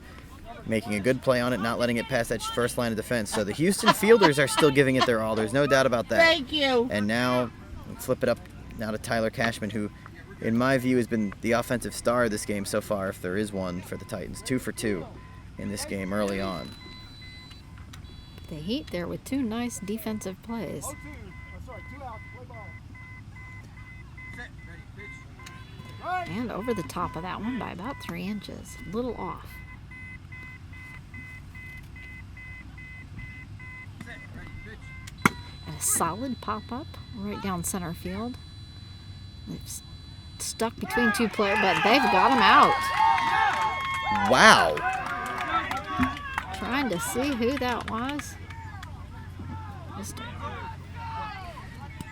making a good play on it, not letting it pass that first line of defense. So the Houston fielders are still giving it their all. There's no doubt about that. Thank you. And now flip it up now to Tyler Cashman, who, in my view, has been the offensive star of this game so far, if there is one for the Titans. 2 for 2 in this game early on. The Heat there with 2 nice defensive plays. 2 out, play ball. And over the top of that one by about 3 inches. A little off. And a solid pop-up right down center field. It's stuck between 2 players, but they've got him out. Wow. Trying to see who that was. Just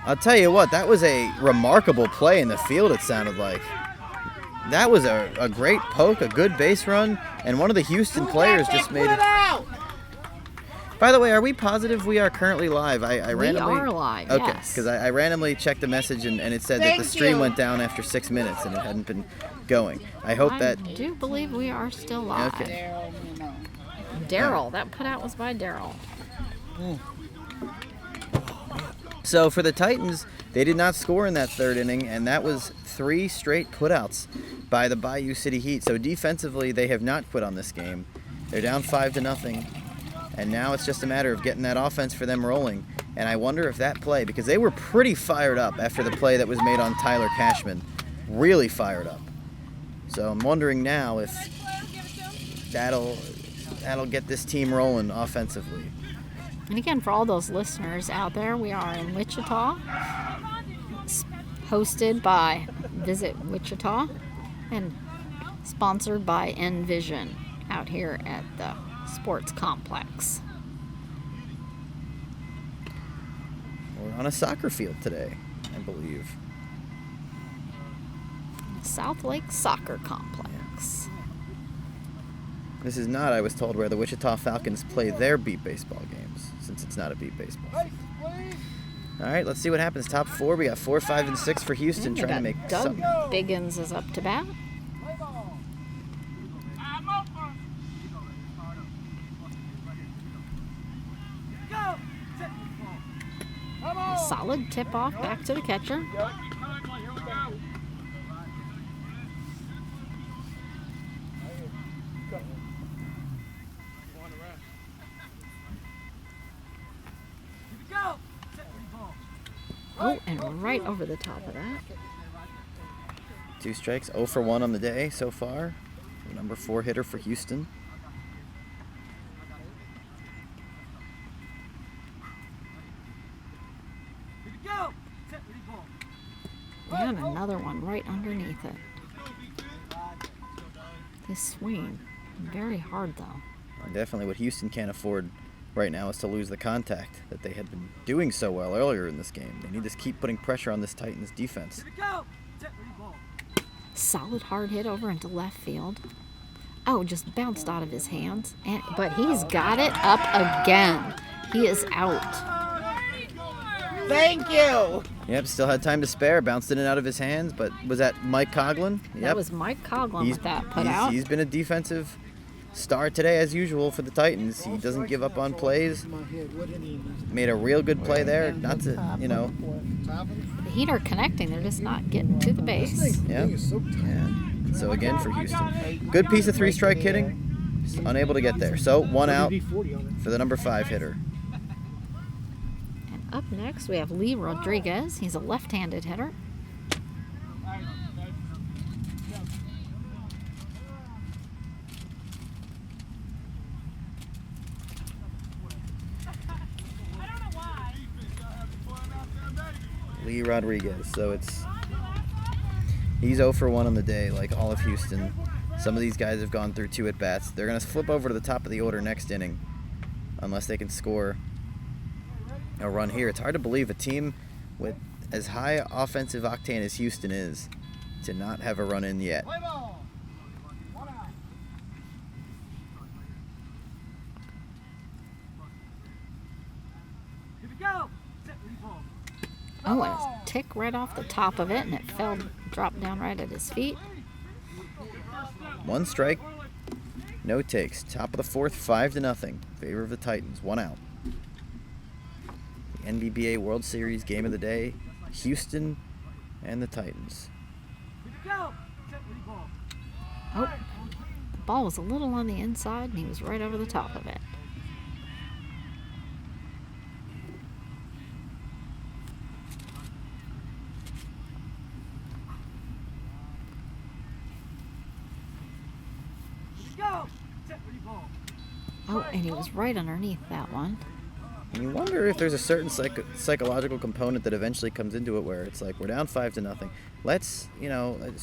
I'll tell you what, that was a remarkable play in the field, it sounded like. That was a great poke, a good base run, and one of the Houston players just made it. Out. By the way, are we positive we are currently live? I we randomly. are live, Okay, yes. because I randomly checked the message and it said that the Thank stream you. went down after 6 minutes and it hadn't been going. I hope that. I do believe we are still live. Okay. Daryl, you know. Daryl, that putout was by Daryl. So for the Titans, they did not score in that third inning, and that was 3 straight putouts by the Bayou City Heat. So defensively, they have not quit on this game. They're down 5-0, and now it's just a matter of getting that offense for them rolling. And I wonder if that play, because they were pretty fired up after the play that was made on Tyler Cashman, really fired up. So I'm wondering now if that'll get this team rolling offensively. And again, for all those listeners out there, we are in Wichita, hosted by Visit Wichita and sponsored by Envision out here at the sports complex. We're on a soccer field today, I believe. South Lake Soccer Complex. This is not, I was told, where the Wichita Falcons play their beat baseball games, since it's not a beat baseball field. All right, let's see what happens. Top 4, we got 4, 5, and 6 for Houston, And we trying to got make Doug something. Biggins is up to bat. I'm open. A solid tip off back to the catcher. Here we go. Oh, and right over the top of that. 2 strikes, 0 for 1 on the day so far. Number 4 hitter for Houston. And another one right underneath it. This swing, very hard though. Definitely what Houston can't afford right now is to lose the contact that they had been doing so well earlier in this game. They need to keep putting pressure on this Titans defense. Solid hard hit over into left field. Oh, just bounced out of his hands. But he's got it up again. He is out. Thank you. Yep, still had time to spare. Bounced in and out of his hands, but was that Mike Coughlin? Yep. That was Mike Coughlin with that put out. He's been a defensive star today as usual for the Titans. He doesn't give up on plays. Made a real good play there. Not to, The Heat are connecting. They're just not getting to the base. Yeah. So again for Houston. Good piece of 3-strike hitting. Just unable to get there. So 1 out for the number 5 hitter. And up next we have Lee Rodriguez. He's a left-handed hitter. Lee Rodriguez. So he's 0 for 1 on the day, like all of Houston. Some of these guys have gone through 2 at-bats. They're going to flip over to the top of the order next inning unless they can score a run here. It's hard to believe a team with as high offensive octane as Houston is to not have a run in yet. Oh, and a tick right off the top of it, and it dropped down right at his feet. 1 strike, no takes. Top of the 4th, 5-0. Favor of the Titans. 1 out. The NBBA World Series game of the day, Houston and the Titans. Oh, the ball was a little on the inside, and he was right over the top of it. Oh, and he was right underneath that one. And you wonder if there's a certain psychological component that eventually comes into it where it's like, we're down 5-0. Let's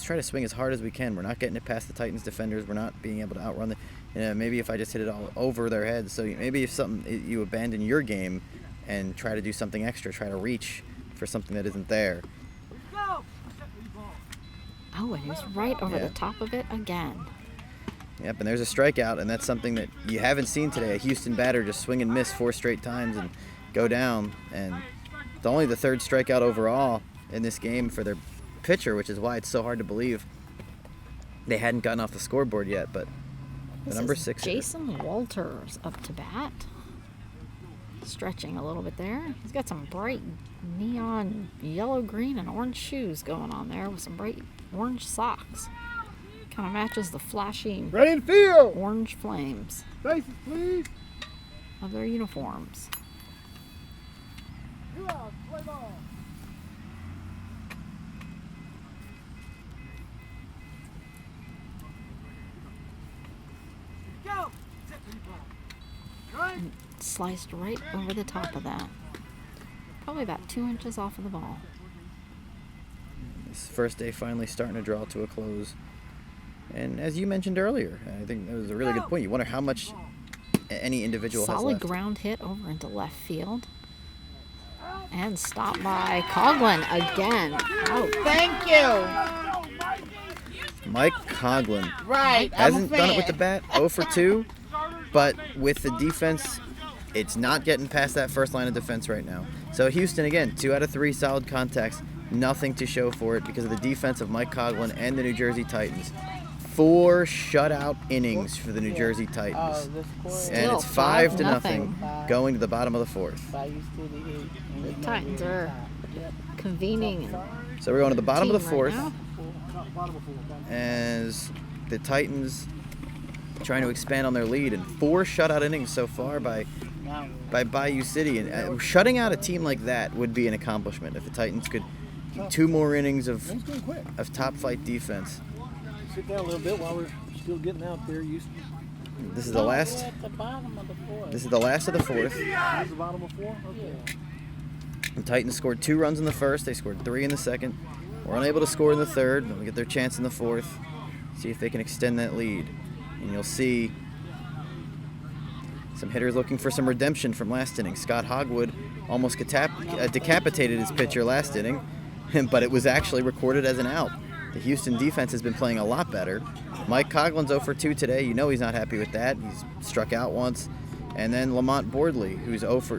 try to swing as hard as we can. We're not getting it past the Titans defenders. We're not being able to outrun maybe if I just hit it all over their heads. So maybe if you abandon your game and try to do something extra, try to reach for something that isn't there. Oh, and he was right over the top of it again. Yep, and there's a strikeout, and that's something that you haven't seen today. A Houston batter just swing and miss 4 straight times and go down. And it's only the 3rd strikeout overall in this game for their pitcher, which is why it's so hard to believe they hadn't gotten off the scoreboard yet. But the number 6 Jason Walters up to bat. Stretching a little bit there. He's got some bright neon yellow, green, and orange shoes going on there with some bright orange socks. Kind of matches the flashy Ready in field. orange flames Bases, please. of their uniforms. 2 outs. Play ball. Go. And sliced right over the top of that. Probably about 2 inches off of the ball. This first day finally starting to draw to a close. And as you mentioned earlier, I think that was a really good point. You wonder how much any individual has Solid left. ground hit over into left field. And stopped by Coughlin again. Out. Thank you. Mike Coughlin Right. hasn't done it with the bat, 0 for 2, but with the defense, it's not getting past that first line of defense right now. So Houston, again, 2 out of 3 solid contacts, nothing to show for it because of the defense of Mike Coughlin and the New Jersey Titans. 4 shutout innings for the New Jersey Titans. And it's 5-0 going to the bottom of the 4th. The Titans are convening. So we're going to the bottom of the team right 4th as the Titans trying to expand on their lead, and 4 shutout innings so far by by Bayou City. And shutting out a team like that would be an accomplishment if the Titans could get 2 more innings of top flight defense. Sit down a little bit while we're still getting out there. This is the last. At the bottom of the fourth. This is the last of the fourth. This is the bottom of 4? Okay. The Titans scored 2 runs in the first. They scored 3 in the second. Were unable to score in the third. They'll get their chance in the fourth. See if they can extend that lead. And you'll see some hitters looking for some redemption from last inning. Scott Hogwood almost decapitated his pitcher last inning, but it was actually recorded as an out. The Houston defense has been playing a lot better. Mike Coughlin's 0 for 2 today. You know he's not happy with that. He's struck out once. And then Lamont Boardley, who's 0 for...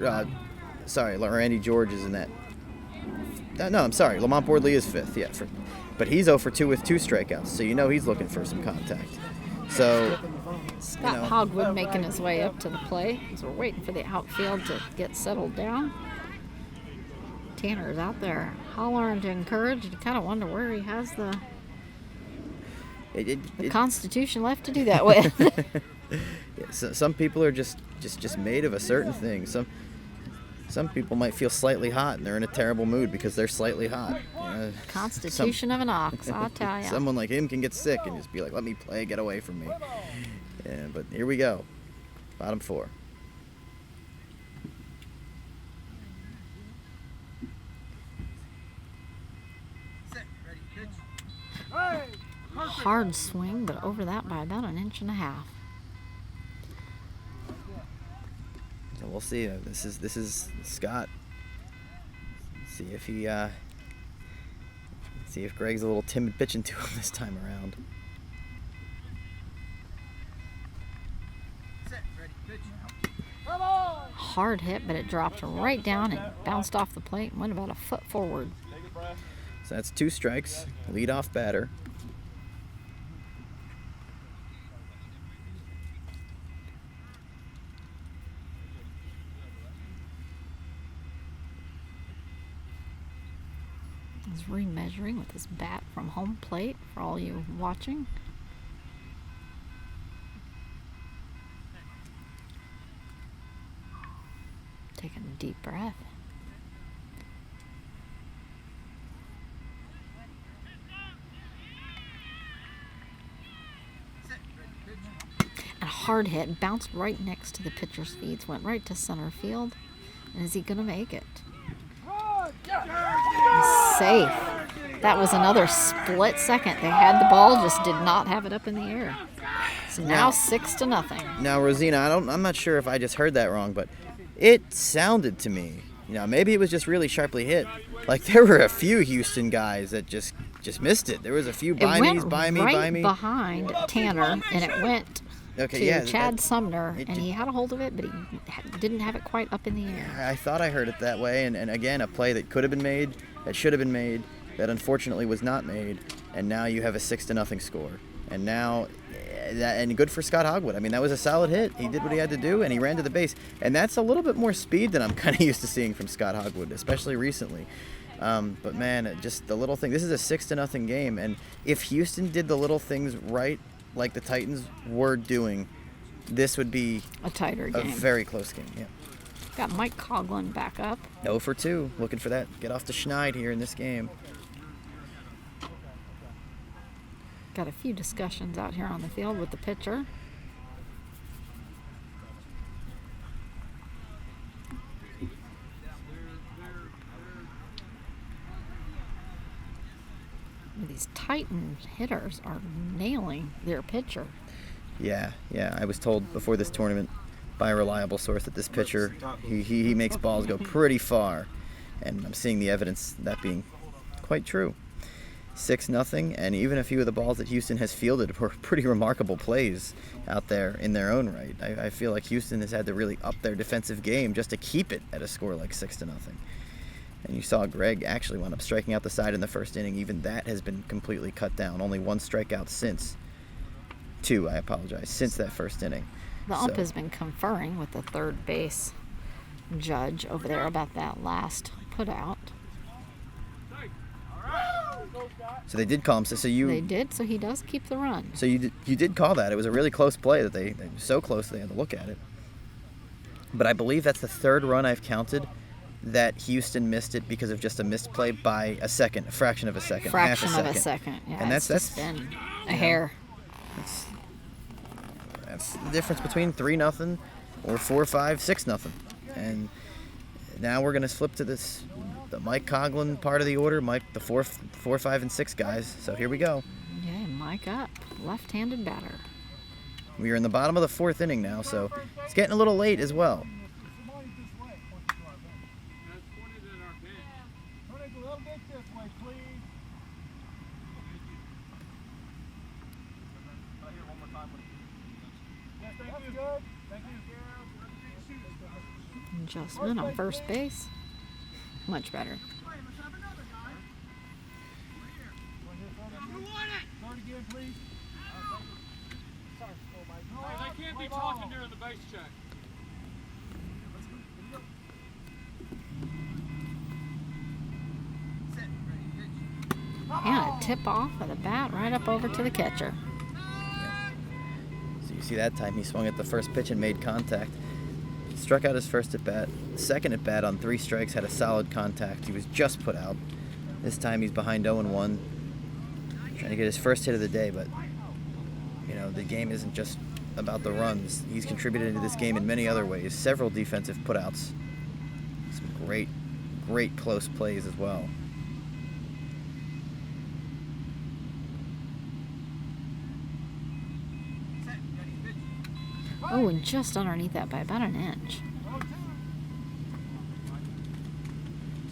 Randy George is in that. No, I'm sorry. Lamont Boardley is 5th, yeah. But he's 0 for 2 with 2 strikeouts, so you know he's looking for some contact. So, Scott Hogwood making his way up to the plate as we're waiting for the outfield to get settled down. Tanner's out there hollering to encourage. You kind of wonder where he has the constitution left to do that with. Yeah, so some people are just made of a certain thing. Some people might feel slightly hot and they're in a terrible mood because they're slightly hot. Constitution of an ox, I'll tell you. Someone like him can get sick and just be like, let me play, get away from me. Yeah, but here we go. Bottom 4. Hard swing, but over that by about 1.5 inches. So we'll see. This is Scott. See if he see if Greg's a little timid pitching to him this time around. Hard hit, but it dropped right down and bounced off the plate and went about a foot forward. So that's 2 strikes. Leadoff batter. He's remeasuring with his bat from home plate for all you watching. Taking a deep breath. And a hard hit bounced right next to the pitcher's feet, went right to center field. And is he going to make it? Safe. That was another split second. They had the ball, just did not have it up in the air. So now 6-0. Now, Rosina, I'm not sure if I just heard that wrong, but it sounded to me, maybe it was just really sharply hit. Like there were a few Houston guys that just missed it. There was a few by me. Behind Tanner, and it went to Chad Sumner, and he had a hold of it, but he didn't have it quite up in the air. I thought I heard it that way, and again, a play that could have been made, that should have been made, that unfortunately was not made, and now you have a 6-0 score. And now, and good for Scott Hogwood. I mean, that was a solid hit. He did what he had to do, and he ran to the base. And that's a little bit more speed than I'm kind of used to seeing from Scott Hogwood, especially recently. But man, just the little thing. This is a 6-0 game, and if Houston did the little things right, like the Titans were doing, this would be a tighter game. A very close game, yeah. Got Mike Coughlin back up. 0 for 2, looking for that. Get off to Schneid here in this game. Got a few discussions out here on the field with the pitcher. These Titan hitters are nailing their pitcher. Yeah. I was told before this tournament by a reliable source that this pitcher, he makes balls go pretty far. And I'm seeing the evidence that being quite true. 6-0, and even a few of the balls that Houston has fielded were pretty remarkable plays out there in their own right. I feel like Houston has had to really up their defensive game just to keep it at a score like 6-0. And you saw Greg actually wound up striking out the side in the first inning. Even that has been completely cut down. Only 1 strikeout since that first inning. The ump has been conferring with the third base judge over there about that last put out. So they did call him. They did. So he does keep the run. So you did call that. It was a really close play that they were so close they had to look at it. but I believe that's the third run I've counted that Houston missed it because of just a missed play by a second, a fraction of a second, Fraction half a of second. a second. Yeah, And it's just been a hair. That's the difference between 3-0 or 4-5, 6-0. And now we're going to flip to the Mike Coughlin part of the order, the 4, 5, and 6 guys. So here we go. Yeah, Mike up, left-handed batter. We are in the bottom of the 4th inning now, so it's getting a little late as well. Adjustment on first base. Much better. They can't be talking during the base check. And a tip off of the bat right up over to the catcher. So you see that time he swung at the first pitch and made contact. Struck out his first at bat. Second at bat on 3 strikes had a solid contact. He was just put out. This time he's behind 0-1. Trying to get his first hit of the day, but the game isn't just about the runs. He's contributed to this game in many other ways. Several defensive putouts. Some great close plays as well. Oh, and just underneath that by about an inch.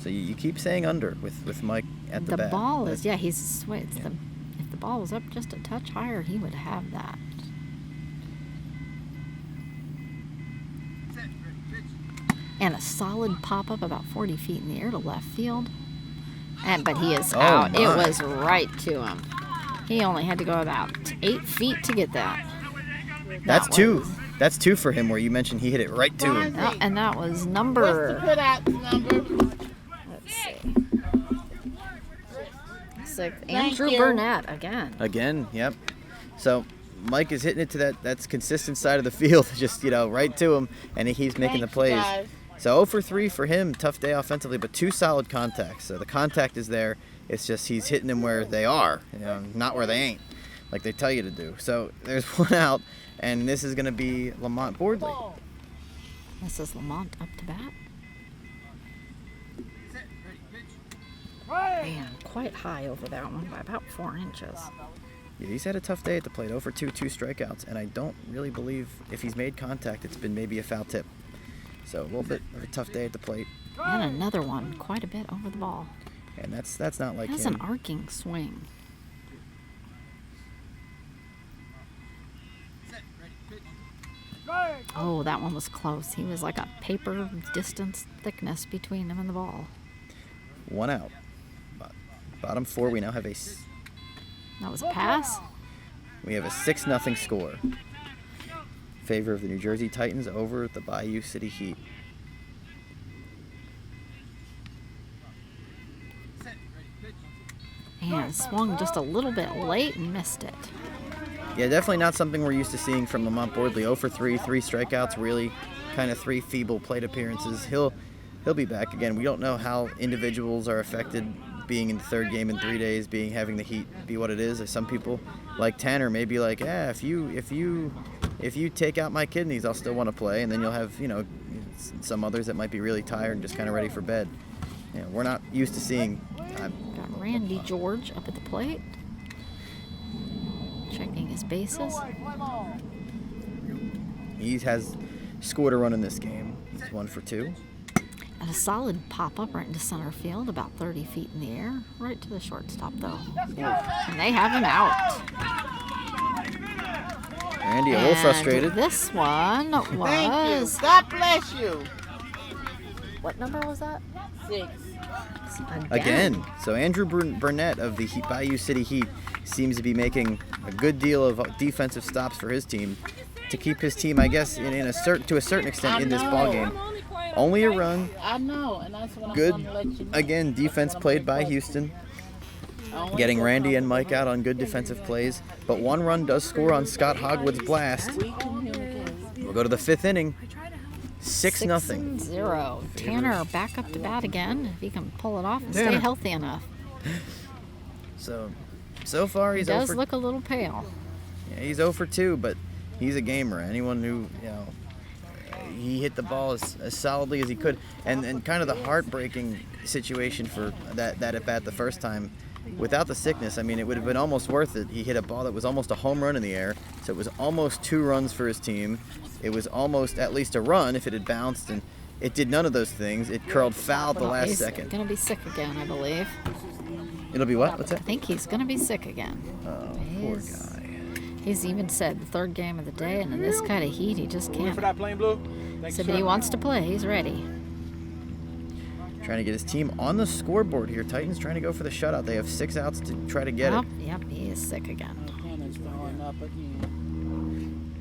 So you keep saying under with Mike at the bat. The ball is, yeah, if the ball was up just a touch higher, he would have that. And a solid pop-up about 40 feet in the air to left field. But he is out. My. It was right to him. He only had to go about 8 feet to get that. That's two. That's 2 for him, where you mentioned he hit it right to him. And that was What's the number, put-out number? let's see, 6. Andrew you. Burnett again. Again, yep. So Mike is hitting it to that's consistent side of the field, just right to him, and he's making the Thanks, plays. guys. So 0 for 3 for him. Tough day offensively, but 2 solid contacts. So the contact is there. It's just he's hitting them where they are, not where they ain't, like they tell you to do. So there's 1 out, and this is going to be Lamont Boardley. This is Lamont up to bat. Man, quite high over that one by about 4 inches. Yeah, he's had a tough day at the plate. 0 for 2, 2 strikeouts, and I don't really believe if he's made contact, it's been maybe a foul tip. So a little bit of a tough day at the plate. And another one, quite a bit over the ball. And that's not like That's him. an arcing swing. Oh, that one was close. He was like a paper distance thickness between him and the ball. 1 out. Bottom 4, we now have That was a pass. we have a 6-0 score. Favor of the New Jersey Titans over the Bayou City Heat. And swung just a little bit late and missed it. Yeah, definitely not something we're used to seeing from Lamont Boardley. 0 for 3, 3 strikeouts, really kind of 3 feeble plate appearances. He'll be back again. We don't know how individuals are affected being in the 3rd game in 3 days, having the heat be what it is. Some people, like Tanner, may be like, if you take out my kidneys, I'll still want to play. And then you'll have some others that might be really tired and just kind of ready for bed. We're not used to seeing. Got Randy George up at the plate, checking his bases. He has scored a run in this game. He's 1 for 2. And a solid pop-up right into center field, about 30 feet in the air, right to the shortstop, though. And they have him out. Randy, a little And frustrated. This one Thank you. was... God bless you. What number was that? 6. Again. So Andrew Burnett of the Bayou City Heat seems to be making a good deal of defensive stops for his team to keep his team, I guess, to a certain extent in this ball game. Only a run. I know, and that's what Good. I'm going to let you know. Again, defense played by Houston, getting Randy and Mike out on good defensive plays. But 1 run does score on Scott Hogwood's blast. We communicate. We'll go to the 5th inning. 6-0. 6-0. Tanner back up to bat again. If he can pull it off and stay Tanner. healthy enough. So far He he's 0 does for, look a little pale. yeah, he's 0 for 2, but he's a gamer. Anyone who, he hit the ball as solidly as he could. And kind of the heartbreaking situation for that at bat the first time, without the sickness, I mean, it would have been almost worth it. He hit a ball that was almost a home run in the air, so it was almost 2 runs for his team. It was almost at least a run if it had bounced, and it did none of those things. It curled foul at the last He's second. going to be sick again, I believe. It'll be what? What's I that? think he's going to be sick again. Oh, poor guy. He's even said the third game of the day, and in this kind of heat, he just Ready can't. for that plain blue? Thank So, you, but he sir. wants to play. He's ready. Trying to get his team on the scoreboard here. Titans trying to go for the shutout. They have 6 outs to try to get it. Yep, he is sick again. Tanner's throwing up again.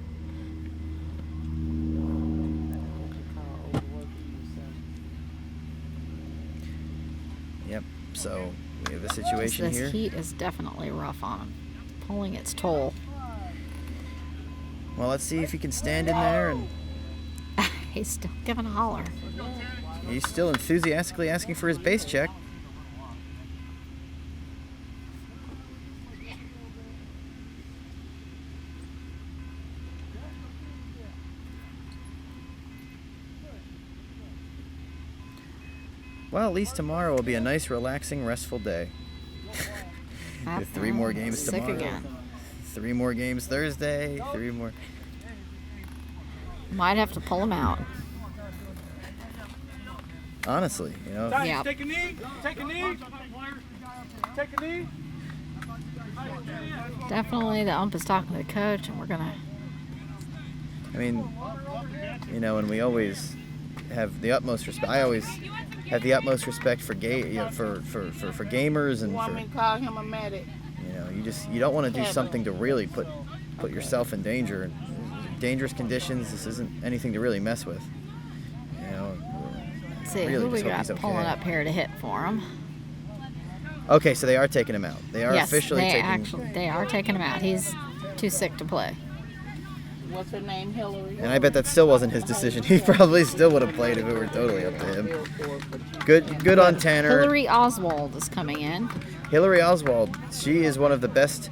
Yep. So we have a situation This here. heat is definitely rough on him, pulling its toll. Well, let's see if he can stand in there, and He's still giving a holler. he's still enthusiastically asking for his base check. Well, at least tomorrow will be a nice, relaxing, restful day. With 3 more games Sick tomorrow. again. 3 more games Thursday. 3 more. Might have to pull him out. Honestly, Titans, Yep. take a knee. Take a knee. Take a knee. Definitely, the ump is talking to the coach, and we're gonna. I mean, and we always have the utmost respect. I always have the utmost respect for for gamers and You want me to call him a medic? you don't want to do something to really put yourself in danger. Dangerous conditions. This isn't anything to really mess with. Let's see Really who we just hope got he's pulling okay. up here to hit for him. Okay, so they are taking him out. They are Yes, officially they are taking him out. He's too sick to play. What's her name? Hillary? And I bet that still wasn't his decision. He probably still would have played if it were totally up to him. Good on Tanner. Hillary Oswald is coming in. Hillary Oswald, she is one of the best,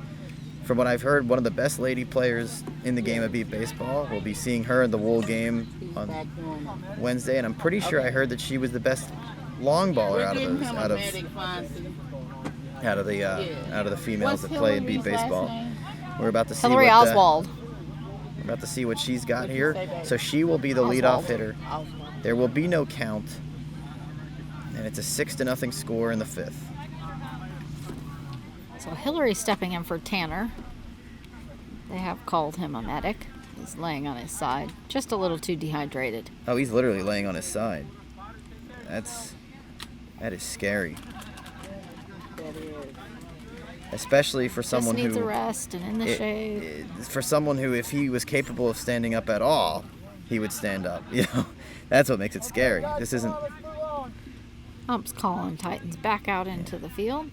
from what I've heard, one of the best lady players in the game of beat baseball. We'll be seeing her in the Wool game on Wednesday, and I'm pretty sure I heard that she was the best long baller out of those, out of the females that play in beat baseball. We're about to see Hillary Oswald. we're about to see what she's got here. So she will be the leadoff hitter. There will be no count, and it's a 6-0 score in the 5th. So Hillary stepping in for Tanner. They have called him a medic. He's laying on his side, just a little too dehydrated. Oh, he's literally laying on his side. That is scary. Especially for someone Just needs who a rest and in the shade. for someone who, if he was capable of standing up at all, he would stand up. That's what makes it scary. This isn't. Ump's calling Titans back out into the field.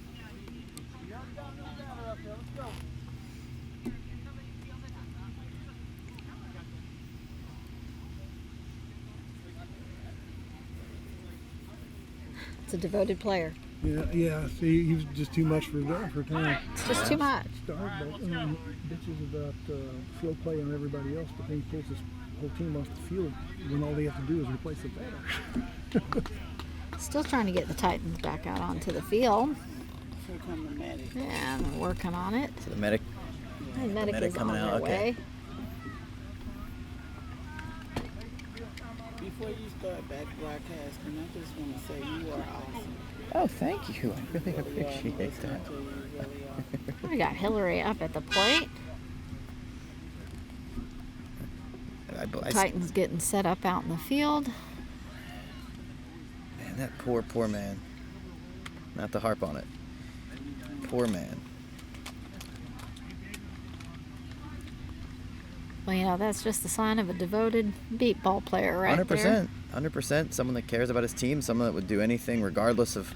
It's a devoted player. Yeah. See, he was just too much for Tanner. It's just too much. Start, but bitches about slow play on everybody else, but then he pulls his whole team off the field when all they have to do is replace the batter. Still trying to get the Titans back out onto the field. Here come the medic. Yeah, we're working on it. So the medic. The medic medic is on coming their out, okay. way. Before you start back broadcasting, I just want to say you are awesome. Oh, thank you. I really appreciate that. You really are. We got Hillary up at the plate. Titans getting set up out in the field. Man, that poor man. Not to harp on it. Poor man. Well, that's just the sign of a devoted beat ball player right 100%. there. 100%. Someone that cares about his team. Someone that would do anything regardless of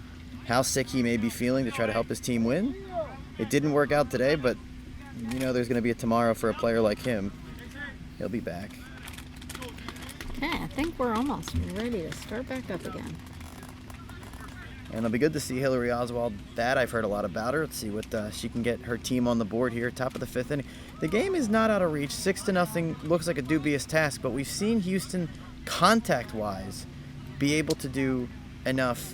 how sick he may be feeling to try to help his team win. It didn't work out today, but there's going to be a tomorrow for a player like him. He'll be back. Okay, I think we're almost ready to start back up again. And it'll be good to see Hillary Oswald bat. I've heard a lot about her. Let's see what she can get her team on the board here, top of the 5th inning. The game is not out of reach. 6-0 looks like a dubious task, but we've seen Houston, contact-wise, be able to do enough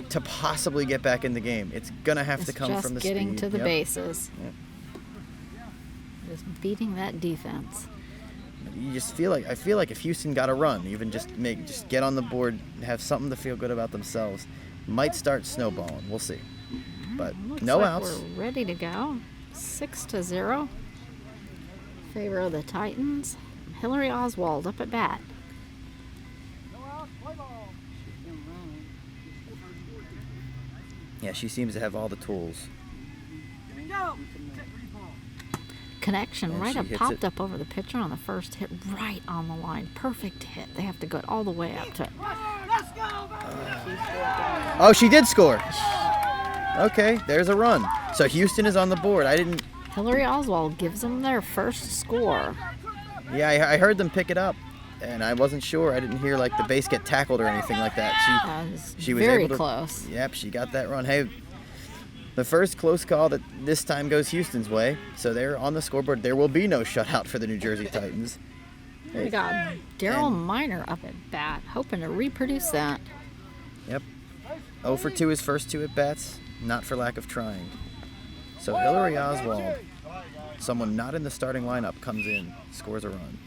to possibly get back in the game. It's going to have to come from the speed. Just getting to the bases. Yep. Just beating that defense. You just feel like, I feel like if Houston got a run, even just get on the board, have something to feel good about themselves, might start snowballing. We'll see. But Looks no like outs. We're ready to go. 6-0. Favor of the Titans. Hillary Oswald up at bat. Yeah, she seems to have all the tools. Connection And right she up, hits popped it. up over the pitcher on the first hit, right on the line. Perfect hit. They have to go all the way up to it. Oh, she did score. Okay, there's a run. So Houston is on the board. Hillary Oswald gives them their first score. Yeah, I heard them pick it up, and I wasn't sure. I didn't hear like the base get tackled or anything like that. She was very able to, close. Yep, she got that run. Hey, the first close call that this time goes Houston's way. So they're on the scoreboard. There will be no shutout for the New Jersey Titans. We got Daryl Miner up at bat, hoping to reproduce that. Yep. 0 for 2 his first 2 at bats, not for lack of trying. So Hillary Oswald, someone not in the starting lineup, comes in, scores a run.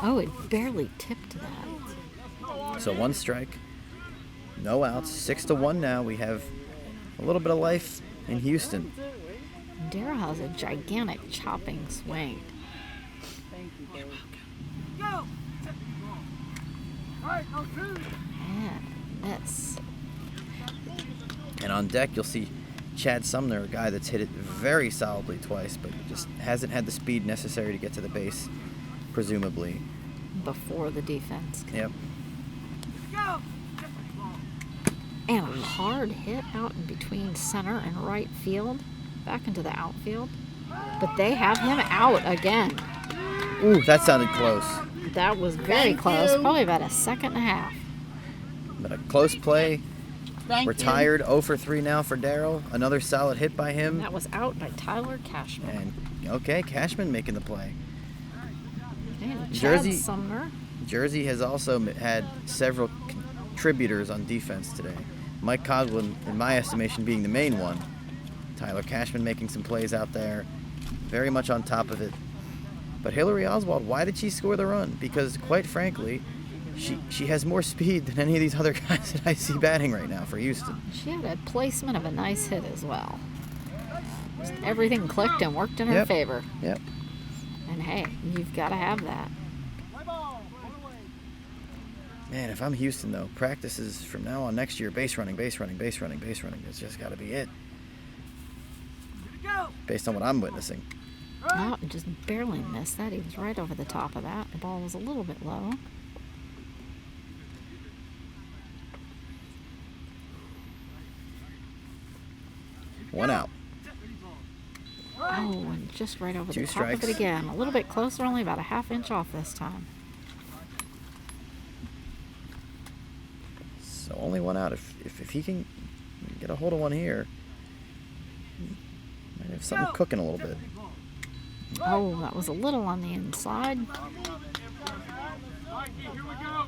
Oh, it barely tipped that. So 1 strike, no outs, 6-1 now. We have a little bit of life in Houston. Daryl has a gigantic chopping swing. And miss. And on deck, you'll see Chad Sumner, a guy that's hit it very solidly twice, but just hasn't had the speed necessary to get to the base, presumably. Before the defense. Yep. And a hard hit out in between center and right field, back into the outfield. But they have him out again. Ooh, that sounded close. That was very close, probably about a second and a half. But a close play. Thank Retired, 0 for 3 now for Daryl. Another solid hit by him. That was out by Tyler Cashman. And okay, Cashman making the play. And Jersey- Chad Sumner. Jersey has also had several contributors on defense today. Mike Coughlin, in my estimation, being the main one. Tyler Cashman making some plays out there, very much on top of it. But Hillary Oswald, why did she score the run? Because quite frankly, she has more speed than any of these other guys that I see batting right now for Houston. She had a placement of a nice hit as well. Just everything clicked and worked in her Yep. favor. Yep. And hey, you've got to have that. Man, if I'm Houston though, practices from now on next year, base running, base running, base running, base running. It's just got to be it. Based on what I'm witnessing. Oh, just barely missed that. He was right over the top of that. The ball was a little bit low. One out. Oh, and just right over 2 the top of strikes. it again. A little bit closer, only about a half inch off this time. So only 1 out. If he can get a hold of one here, might have something cooking a little bit. Oh, that was a little on the inside. Mikey, here we go.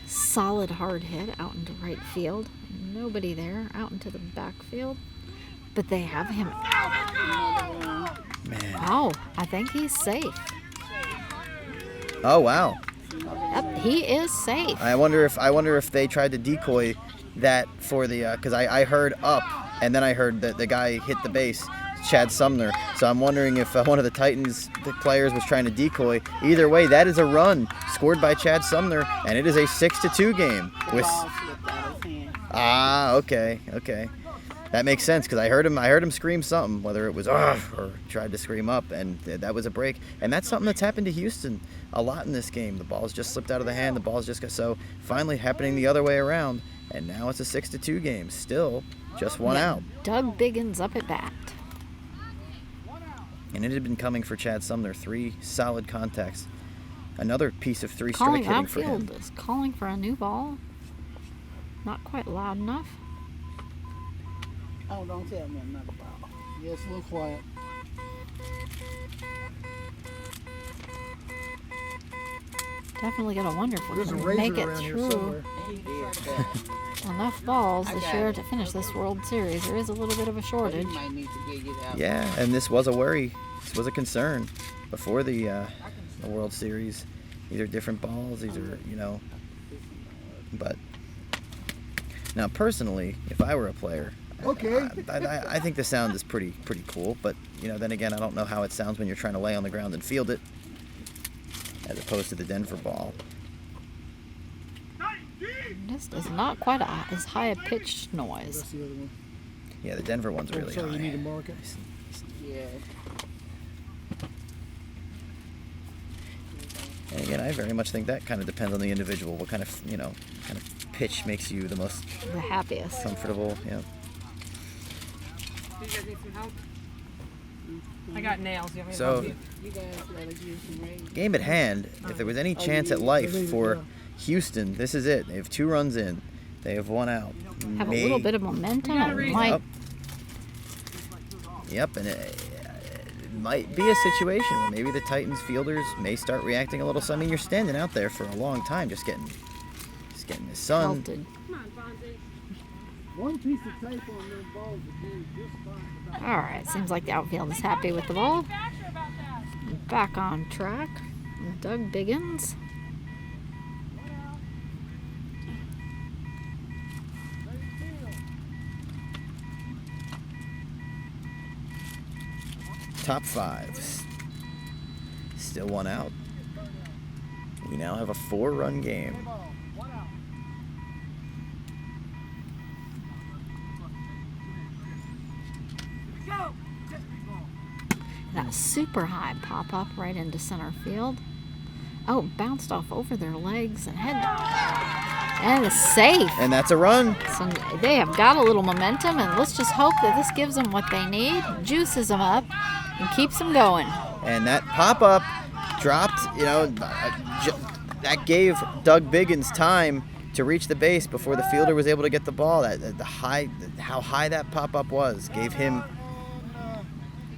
Solid hard hit out into right field. Nobody there. Out into the backfield. But they have him out. Man. Oh, I think he's safe. Oh wow. Yep, he is safe. I wonder if they tried to decoy that for the because I heard up and then I heard that the guy hit the base. Chad Sumner. So I'm wondering if one of the Titans players was trying to decoy. Either way, that is a run scored by Chad Sumner, and it is a 6-2 game. The With ball slipped out of his hand. okay. That makes sense because I heard him scream something, whether it was "Ugh," or tried to scream up, and that was a break. And that's something that's happened to Houston a lot in this game. The ball's just slipped out of the hand. The ball's just so finally happening the other way around, and now it's a 6-2 game. Still just one out. Doug Biggins up at bat. And it had been coming for Chad Sumner. 3 solid contacts. Another piece of 3 strike Calling hitting for him. outfield is calling for a new ball. Not quite loud enough. Oh, don't tell me another ball. Yeah, it's a little quiet. Definitely gotta wonder if we're There's a gonna razor make it around here through somewhere. He did that. enough balls I this got year it. to finish this World Series. There is a little bit of a But he shortage. might need to get it out. Yeah, and this was a worry. This was a concern before the World Series. These are different balls. These are, but now personally, if I were a player, Okay. I think the sound is pretty cool. But then again, I don't know how it sounds when you're trying to lay on the ground and field it, as opposed to the Denver ball. This is not quite as high a pitched noise. That's the other one. Yeah, the Denver one's really Sorry, high. you need to mark it. Yeah. And again, I very much think that kind of depends on the individual. What kind of kind of pitch makes you the most The happiest. comfortable? Yeah. Do you guys need some help? I got nails. You want me to So- help you? You guys let us use some rays. Game at hand. If there was any chance at life for Houston, this is it. They have 2 runs in. They have 1 out. Have a little bit of momentum. And might Yep, and it might be a situation where maybe the Titans fielders may start reacting a little. So I mean, you're standing out there for a long time, just getting the sun. melted. Come on, Fonzie. One piece of tape on those balls would do just fine. All right, seems like the outfield is happy with the ball. Faster about that. Back on track. Doug Biggins. Top 5. Still 1 out. We now have a 4-run game. That was super high pop up right into center field. Oh, bounced off over their legs and and is safe. And that's a run. So they have got a little momentum, and let's just hope that this gives them what they need, juices them up, and keeps them going. And that pop-up dropped, that gave Doug Biggins time to reach the base before the fielder was able to get the ball. How high that pop-up was gave him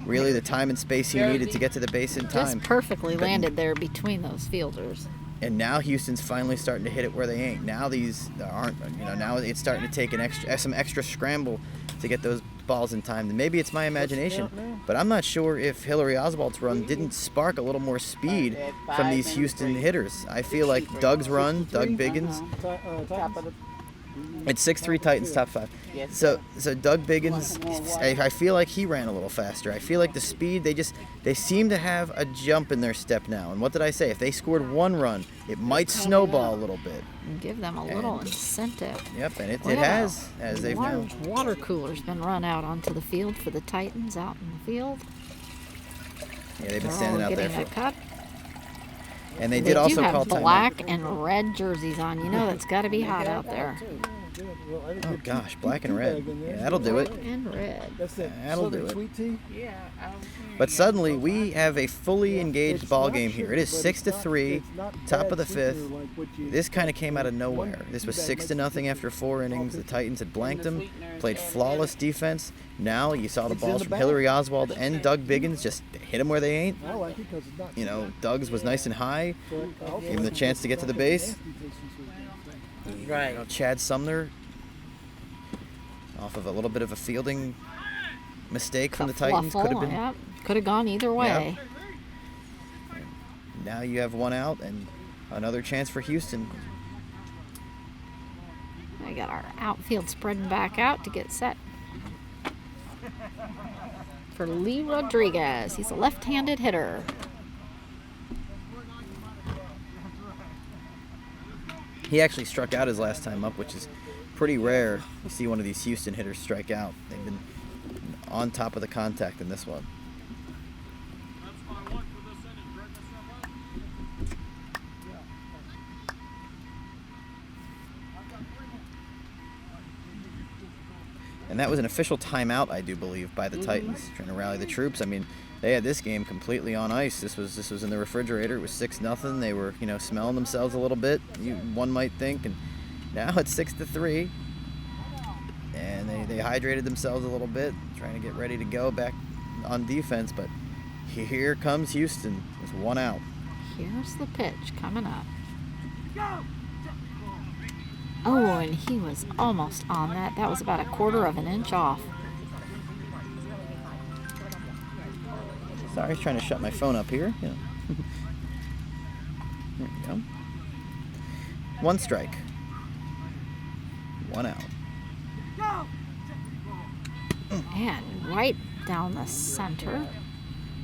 really the time and space he needed to get to the base in time. Just perfectly But- landed there between those fielders. And now Houston's finally starting to hit it where they ain't. Now now it's starting to take some extra scramble to get those balls in time. And maybe it's my imagination, but I'm not sure if Hillary Oswald's run didn't spark a little more speed from these Houston hitters. I feel like Doug's run, Doug Biggins, Top of the. it's 6-3 Titans top 5. Yes, So Doug Biggins, I feel like he ran a little faster. I feel like the speed, they seem to have a jump in their step now. And what did I say? If they scored 1 run, it might snowball a little bit. And give them a little incentive. Yep, and it Well, has, as they've now. water cooler's been run out onto the field for the Titans out in the field. Yeah, they've been They're standing all out there getting for. a cut. And they They did also do call have timeout. black and red jerseys on. You know that's got to be hot out there. Oh gosh, black and red. Yeah, that'll do it. And red. That's that That'll do Southern it. sweet tea. Yeah, But suddenly we have a fully engaged ball game here. It is 6-3, top of the 5th. This kind of came out of nowhere. This was 6-0 after 4 innings. The Titans had blanked them, played flawless defense. Now you saw the balls from Hillary Oswald and Doug Biggins just hit them where they ain't. I like it because it's not. Doug's was nice and high, gave him the chance to get to the base. right. Chad Sumner, off of a little bit of a fielding mistake from the Titans, could have been. Yep. Could have gone either way. Now you have 1 out and another chance for Houston. We got our outfield spreading back out to get set for Lee Rodriguez. He's a left-handed hitter. He actually struck out his last time up, which is pretty rare. You see one of these Houston hitters strike out. They've been on top of the contact in this one. And that was an official timeout, I do believe, by the Titans, trying to rally the troops. I mean, they had this game completely on ice. This was in the refrigerator. It was 6-0. They were, smelling themselves a little bit. One might think, and now it's 6-3. And they hydrated themselves a little bit, trying to get ready to go back on defense. But here comes Houston. There's one out. Here's the pitch coming up. Oh, and he was almost on that. That was about a quarter of an inch off. Sorry, I was trying to shut my phone up here. There we go. One strike. One out. And right down the center,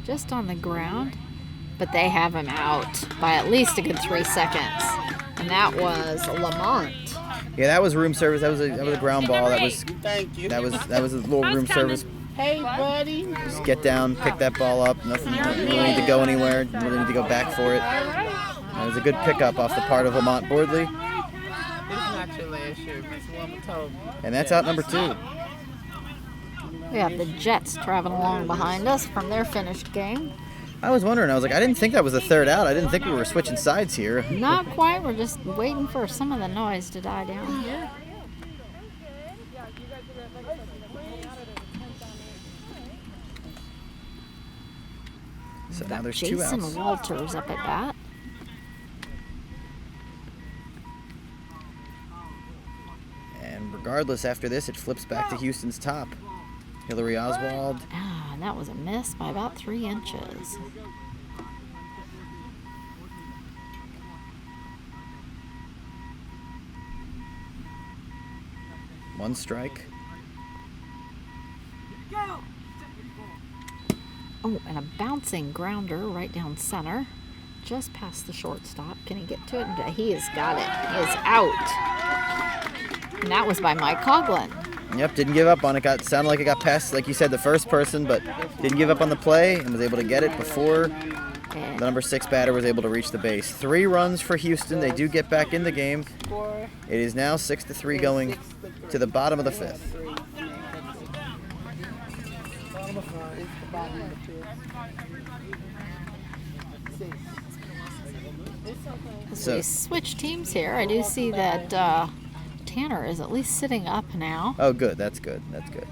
just on the ground. But they have him out by at least a good 3 seconds. And that was Lamont. Yeah, that was room service. That was a ground ball. That was Thank you. that was a little room service. Hey, buddy. Just get down, pick that ball up. Nothing. You don't really need to go anywhere. You really need to go back for it. That was a good pickup off the part of Lamont Bordley. It's not your last year. Miss Woman told me. And that's out number 2. We have the Jets traveling along behind us from their finished game. I was wondering. I was like, I didn't think that was the third out. I didn't think we were switching sides here. Not quite. We're just waiting for some of the noise to die down here. So now there's Jason 2 outs. Walters up at bat. And regardless, after this, it flips back to Houston's top. Hillary Oswald. Ah, and that was a miss by about 3 inches. One strike. Oh, and a bouncing grounder right down center. Just past the shortstop. Can he get to it? He has got it. He is out. And that was by Mike Coughlin. Yep, didn't give up on it. Sounded like it got past, like you said, the first person, but didn't give up on the play and was able to get it before the number 6 batter was able to reach the base. 3 runs for Houston. They do get back in the game. It is now 6-3 going to the bottom of the 5th. As So- we switch teams here, I do see that Tanner is at least sitting up now. Oh, good. That's good. That's good.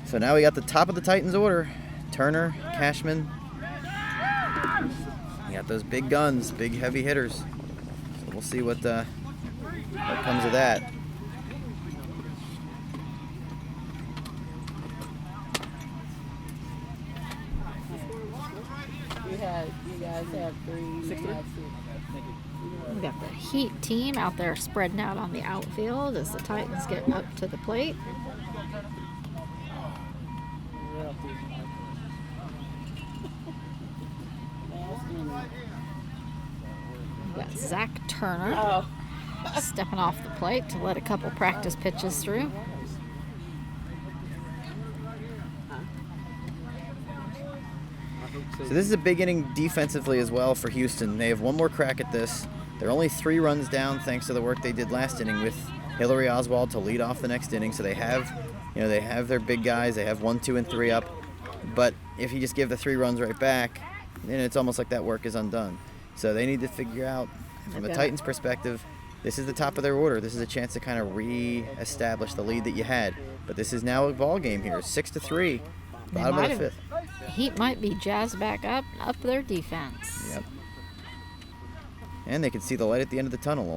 So now we got the top of the Titans order. Turner, Cashman. You got those big guns, big heavy hitters. So we'll see what comes of that. You guys have 3. You have 6. We've got the Heat team out there spreading out on the outfield as the Titans get up to the plate. We've got Zach Turner stepping off the plate to let a couple practice pitches through. So this is a big inning defensively as well for Houston. They have one more crack at this. They're only 3 runs down thanks to the work they did last inning with Hillary Oswald to lead off the next inning. So they have, they have their big guys. They have 1, 2, and 3 up. But if you just give the 3 runs right back, then it's almost like that work is undone. So they need to figure out, from the Titans' perspective, this is the top of their order. This is a chance to kind of re-establish the lead that you had. But this is now a ball game here, 6-3, bottom of the 5th. Heat might be jazzed back up their defense. Yep. And they can see the light at the end of the tunnel.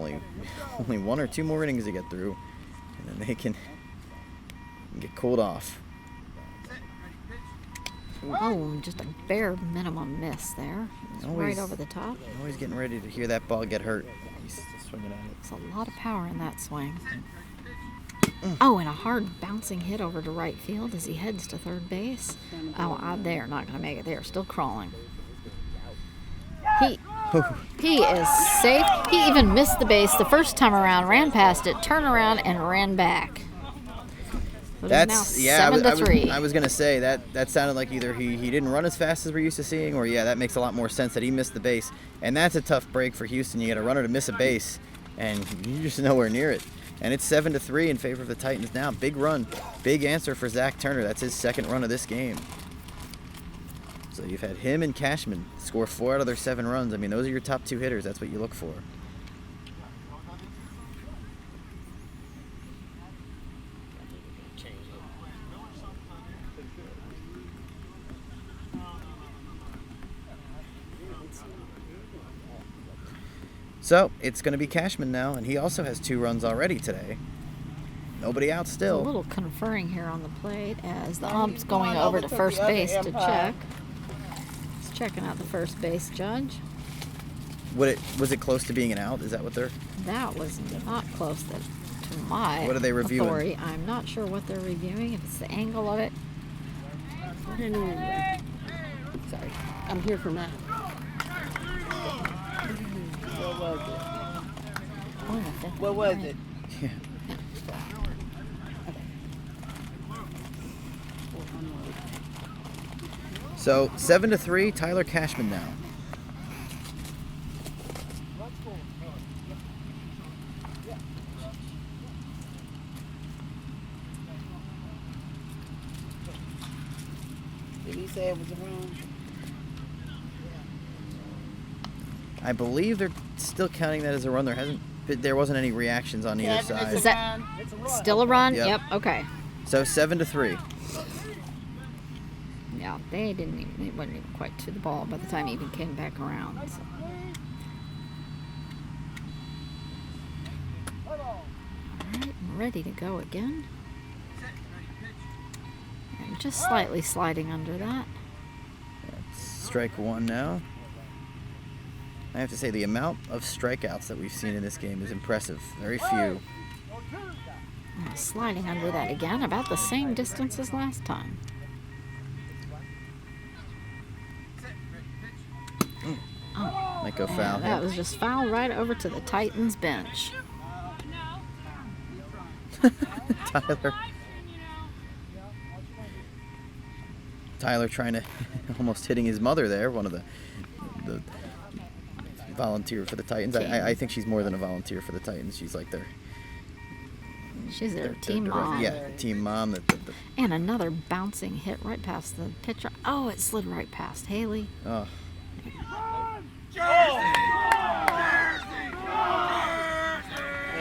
Only 1 or 2 more innings to get through, and then they can get cooled off. Oh, just a bare minimum miss there. It's right over the top. Always getting ready to hear that ball get hurt. He's swinging at it. There's a lot of power in that swing. Oh, and a hard bouncing hit over to right field as he heads to third base. Oh, they're not going to make it. They're still crawling. He is safe. He even missed the base the first time around, ran past it, turned around, and ran back. So That's now 7-3. I was gonna say that sounded like either he didn't run as fast as we're used to seeing, or that makes a lot more sense that he missed the base. And that's a tough break for Houston. You got a runner to miss a base, and you're just nowhere near it. And it's 7-3 in favor of the Titans now. Big run, big answer for Zach Turner. That's his second run of this game. So you've had him and Cashman score 4 out of their 7 runs. I mean, those are your top 2 hitters. That's what you look for. So it's going to be Cashman now, and he also has 2 runs already today. Nobody out still. There's a little conferring here on the plate as the ump's going over to first base to check. He's checking out the first base judge. Was it close to being an out? Is that what they're? That was not close to my What are they reviewing? authority. I'm not sure what they're reviewing. If it's the angle of it. Sorry, I'm here for mine. What was it? Oh, the fifth What and was ninth. it? Yeah. So 7-3, Tyler Cashman now. Did he say it was a run? I believe they're still counting that as a run. There wasn't any reactions on either side. Is that still a run? Yep. Yep. Okay. So 7-3. Yeah, they wasn't even quite to the ball by the time he even came back around. So. All right, I'm ready to go again. And just slightly sliding under that. That's strike 1 now. I have to say the amount of strikeouts that we've seen in this game is impressive. Very few. Sliding under that again, about the same distance as last time. Might go Yeah, foul that here. was just foul right over to the Titans bench. Tyler trying to almost hitting his mother there. One of the volunteer for the Titans. I think she's more than a volunteer for the Titans. She's like She's their team direct- mom. Yeah, the team mom. And another bouncing hit right past the pitcher. Oh, it slid right past Haley. Oh. They were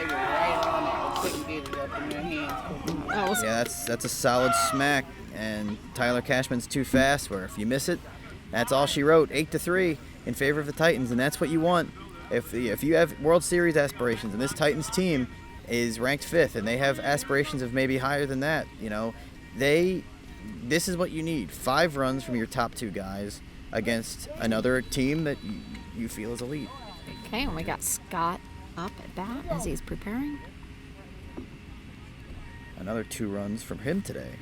right on it. They couldn't get it up in their hands. That was Yeah, that's a solid smack. And Tyler Cashman's too fast. Where if you miss it, that's all she wrote. 8-3 in favor of the Titans, and that's what you want. If you have World Series aspirations, and this Titans team is ranked 5th, and they have aspirations of maybe higher than that, this is what you need. 5 runs from your top 2 guys against another team that you feel is elite. okay, and we got Scott up at bat as he's preparing. Another 2 runs from him today.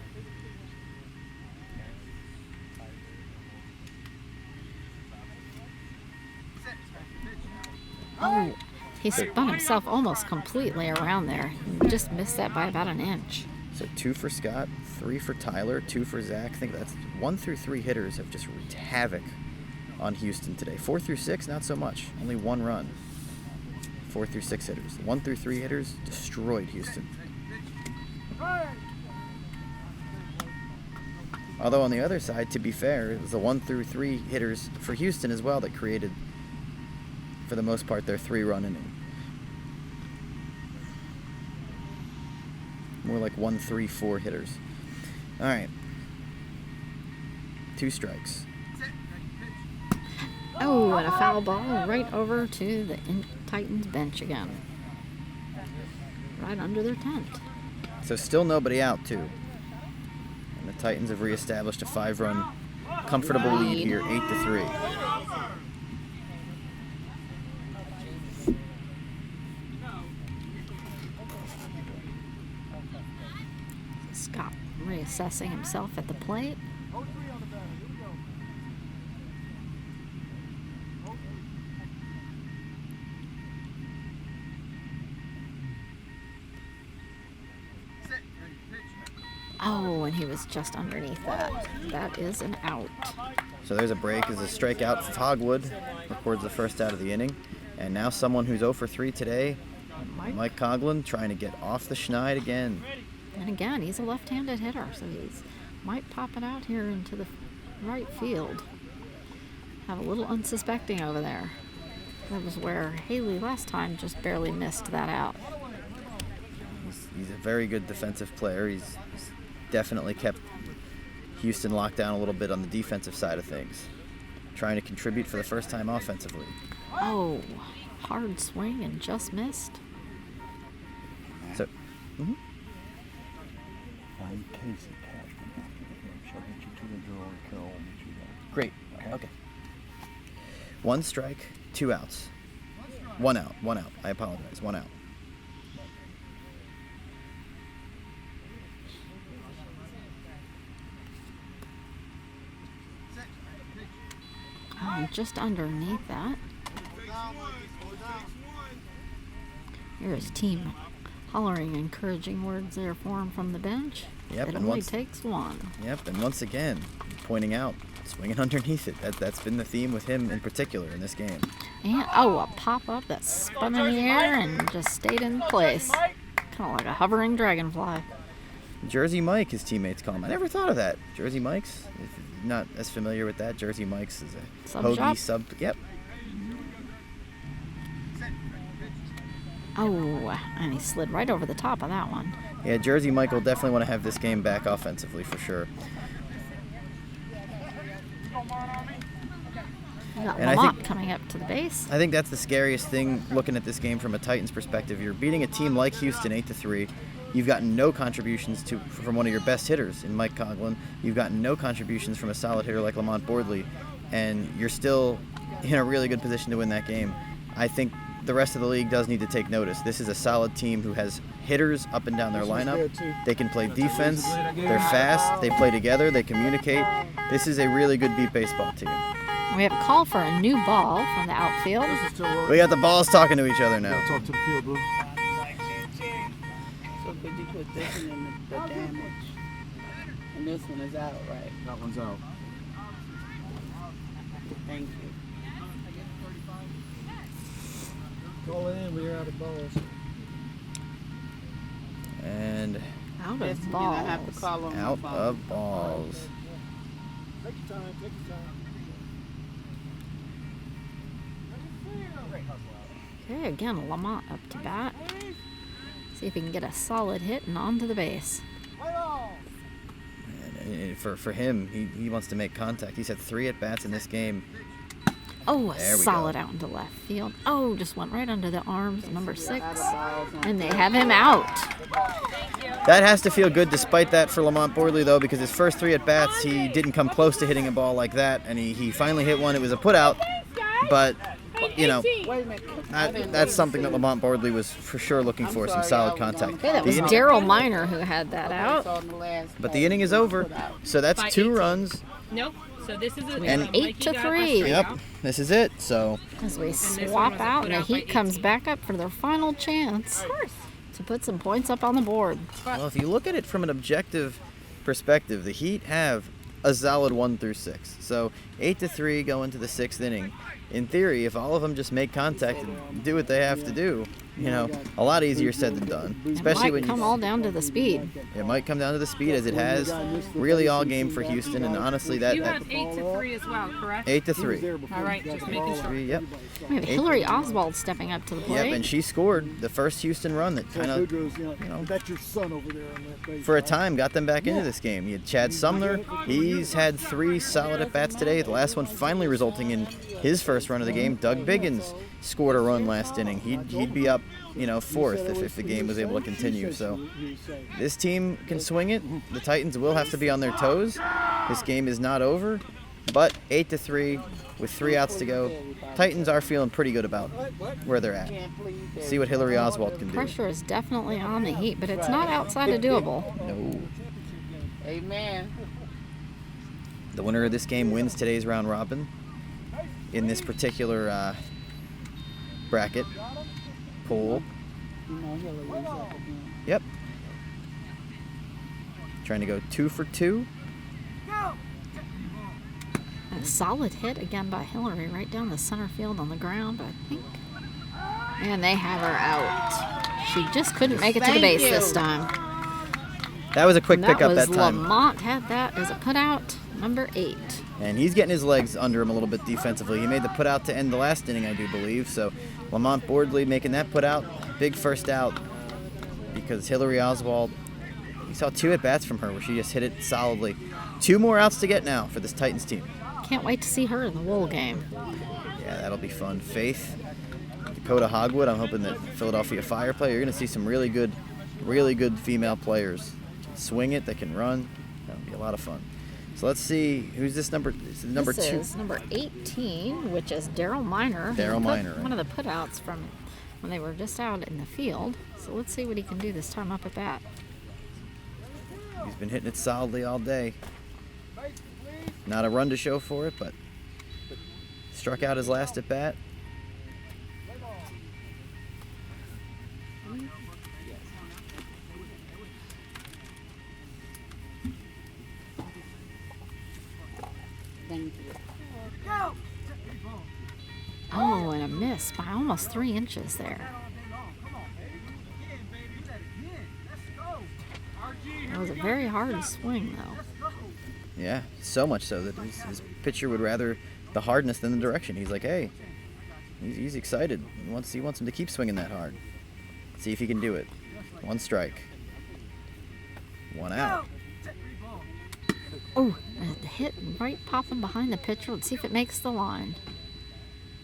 Oh, he spun himself almost completely around there. He just missed that by about an inch. So 2 for Scott, 3 for Tyler, 2 for Zach. I think that's 1 through 3 hitters have just wreaked havoc on Houston today. 4 through 6, not so much. Only 1 run. 4 through 6 hitters. 1 through 3 hitters destroyed Houston. Although on the other side, to be fair, it was the 1 through 3 hitters for Houston as well that created, for the most part, their 3-run inning. More like 1, 3, 4 hitters. All right. 2 strikes. Oh, and a foul ball right over to the Titans bench again. Right under their tent. So still nobody out, too. And the Titans have reestablished a 5-run comfortable lead here, 8-3. Scott reassessing himself at the plate. Oh, and he was just underneath that. That is an out. So there's a break as a strikeout for Hogwood. Records the first out of the inning. And now someone who's 0 for 3 today, Mike Coughlin, trying to get off the schneid again. And again, he's a left-handed hitter, so he's might pop it out here into the right field. Have a little unsuspecting over there. That was where Haley last time just barely missed that out. He's a very good defensive player. He's definitely kept Houston locked down a little bit on the defensive side of things. Trying to contribute for the first time offensively. Oh, hard swing and just missed. So, great. Okay. 1 strike, 2 outs. 1 out. I apologize. 1 out. Oh, just underneath that. Here's team hollering encouraging words there for him from the bench. Yep, It and only takes one. Yep, and once again, pointing out, swinging underneath it. That's been the theme with him in particular in this game. And, a pop-up that spun in the air and just stayed in place. Kind of like a hovering dragonfly. Jersey Mike, his teammates call him. I never thought of that. Jersey Mike's, if you're not as familiar with that, Jersey Mike's is a Sub hoagie shop? sub. Yep. Oh, and he slid right over the top of that one. Yeah, Jersey Mike will definitely want to have this game back offensively for sure. We got And I Lamont think- coming up to the base. I think that's the scariest thing looking at this game from a Titans perspective. You're beating a team like Houston 8-3. You've gotten no contributions from one of your best hitters in Mike Coughlin. You've gotten no contributions from a solid hitter like Lamont Boardley, and you're still in a really good position to win that game. I think the rest of the league does need to take notice. This is a solid team who has hitters up and down their lineup. They can play defense. They're fast. They play together. They communicate. This is a really good beat baseball team. We have a call for a new ball from the outfield. We got the balls talking to each other now. Talk to the field, bro. So could you put this one in the damage? And this one is out, right? That one's out. Thank you. Call it in, we're out of balls. And Out This of one I have to balls. call on my out phone. of balls. Take your time, take your time. Okay, again, Lamont up to bat. See if he can get a solid hit and onto the base. And for him, he wants to make contact. He's had 3 at-bats in this game. Oh, a There we solid go. out into left field. Oh, just went right under the arms of number 6. Out of balls on And they have him out. That has to feel good despite that for Lamont Boardley, though, because his first 3 at-bats, he didn't come close to hitting a ball like that, and he finally hit one. It was a put-out, but, you know, Wait a minute. that's something that Lamont Boardley was for sure looking for, some solid contact. Okay, that was The inning- Daryl Miner who had that out. But the inning is over, so that's By 2 18. runs. Nope. So this is a And Mikey 8-3. got a Yep, strikeout. this is it. So As we this one swap was a out put and the out by Heat comes 18. back up for their final chance to put some points up on the board. well, if you look at it from an objective perspective, the Heat have a solid 1 through 6. So 8-3 going to the 6th inning. In theory, if all of them just make contact and do what they have to do, you know, a lot easier said than done. Especially It when might come all down to the speed. it might come down to the speed as it has really all game for Houston, and honestly that You have 8-3 as well, correct? 8-3. All right, just making sure. Yep. We have Hillary Oswald stepping up to the Yep, plate. and she scored the first Houston run that kind of know, that's your son over there on that base. for a time got them back into this game. You had Chad Sumner. He's had 3 solid at-bats today. The last one finally resulting in his first run of the game. Doug Biggins scored a run last inning. He'd be up, you know, 4th if the game was able to continue. So this team can swing it. The Titans will have to be on their toes. This game is not over, but 8-3 with 3 outs to go. Titans are feeling pretty good about where they're at. See what Hillary Oswald can do. Pressure is definitely on the Heat, but it's not outside of doable. No. Amen. The winner of this game wins today's round robin in this particular bracket pool. You know Hillary's up again. Yep. Trying to go 2 for 2. A solid hit again by Hillary right down the center field on the ground, I think. And they have her out. She just couldn't make it to the base this time. That was a quick pickup that time. Lamont had that as a putout, number 8. And he's getting his legs under him a little bit defensively. He made the putout to end the last inning, I do believe. So Lamont Boardley making that putout. Big first out because Hillary Oswald, we saw 2 at-bats from her where she just hit it solidly. 2 more outs to get now for this Titans team. Can't wait to see her in the Wool game. Yeah, that'll be fun. Faith, Dakota Hogwood. I'm hoping that Philadelphia Fire player. You're going to see some really good female players. Swing it, that can run. That'll be a lot of fun. So let's see, who's this number? This is number 2. This is number 18, which is Daryl Miner. Daryl Miner, right. One of the putouts from when they were just out in the field. So let's see what he can do this time up at bat. He's been hitting it solidly all day. Not a run to show for it, but struck out his last at bat. Thank you. Oh, and a miss by almost 3 inches there. It was a very hard swing, though. Yeah, so much so that his pitcher would rather the hardness than the direction. He's like, hey, he's excited. He wants him to keep swinging that hard. See if he can do it. 1 strike. 1 out. Oh, a hit right popping behind the pitcher. Let's see if it makes the line.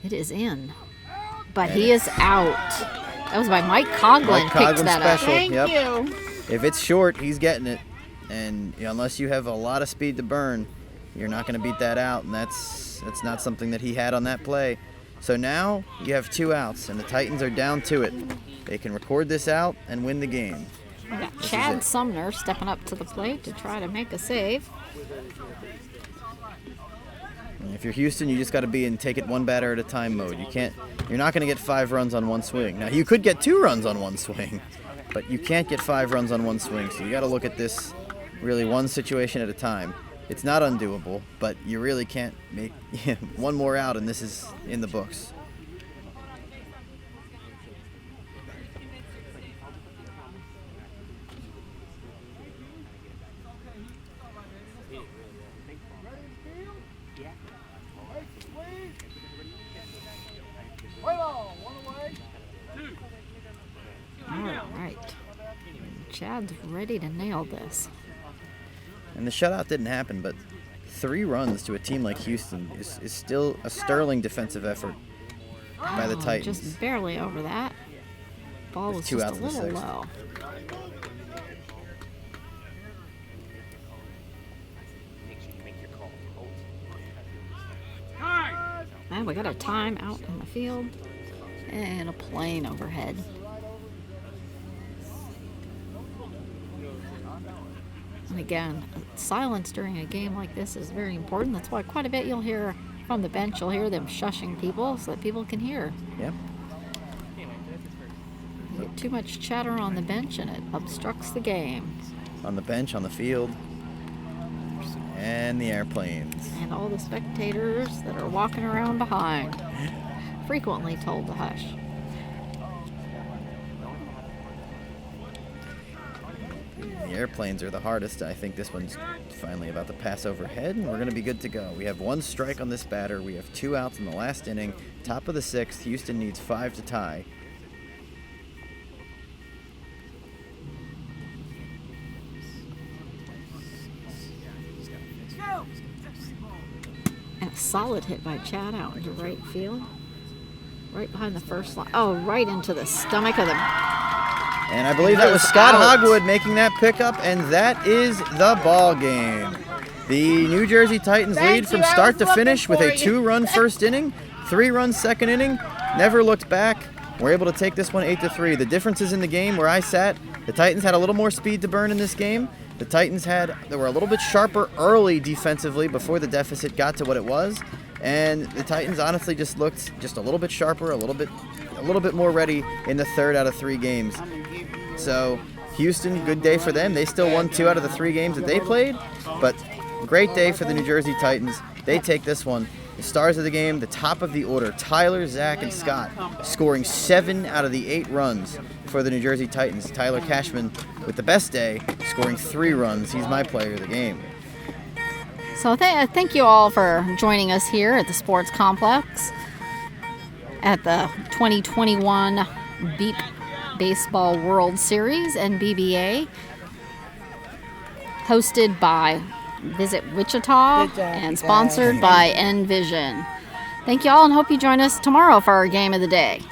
It is in. But he is out. That was by Mike Coughlin. Mike Coughlin Picked that special. up. Thank Yep. you. If it's short, he's getting it. And unless you have a lot of speed to burn, you're not going to beat that out. And that's not something that he had on that play. So now you have 2 outs, and the Titans are down to it. They can record this out and win the game. We got Chad Sumner stepping up to the plate to try to make a save. And if you're Houston, you just got to be in take it 1 batter at a time mode. You're not going to get 5 runs on 1 swing. Now you could get 2 runs on 1 swing, but you can't get 5 runs on 1 swing. So you got to look at this really 1 situation at a time. It's not undoable, but you really can't make 1 more out, and this is in the books. All right. Chad's ready to nail this. And the shutout didn't happen, but 3 runs to a team like Houston is still a sterling defensive effort by the Titans. Just barely over that. Ball With was 2 just outs a in the little 6th. low. And we got a time out in the field and a plane overhead. And again, silence during a game like this is very important. That's why quite a bit you'll hear from the bench. You'll hear them shushing people so that people can hear. Yep. You get too much chatter on the bench and it obstructs the game. On the bench, on the field, and the airplanes. And all the spectators that are walking around behind, frequently told to hush. The airplanes are the hardest. I think this one's finally about to pass overhead, and we're going to be good to go. We have 1 strike on this batter. We have 2 outs in the last inning. Top of the 6th. Houston needs 5 to tie. And a solid hit by Chad out into right field. Right behind the first line. Oh, right into the stomach of the... And I believe that was Scott Hogwood making that pickup, and that is the ball game. The New Jersey Titans lead from start to finish with a 2-run first inning, 3-run second inning. Never looked back. We're able to take this one 8-3. The differences in the game where I sat, The Titans had a little more speed to burn in this game. The Titans they were a little bit sharper early defensively before the deficit got to what it was. And the Titans honestly just looked just a little bit sharper, a little bit more ready in the 3rd out of 3 games. So Houston, good day for them. They still won 2 out of the 3 games that they played, but great day for the New Jersey Titans. They take this one. The stars of the game, the top of the order, Tyler, Zach, and Scott, scoring 7 out of the 8 runs for the New Jersey Titans. Tyler Cashman with the best day, scoring 3 runs. He's my player of the game. So thank you all for joining us here at the Sports Complex at the 2021 Beep Baseball World Series and BBA, hosted by Visit Wichita and sponsored by Envision. Thank you all and hope you join us tomorrow for our game of the day.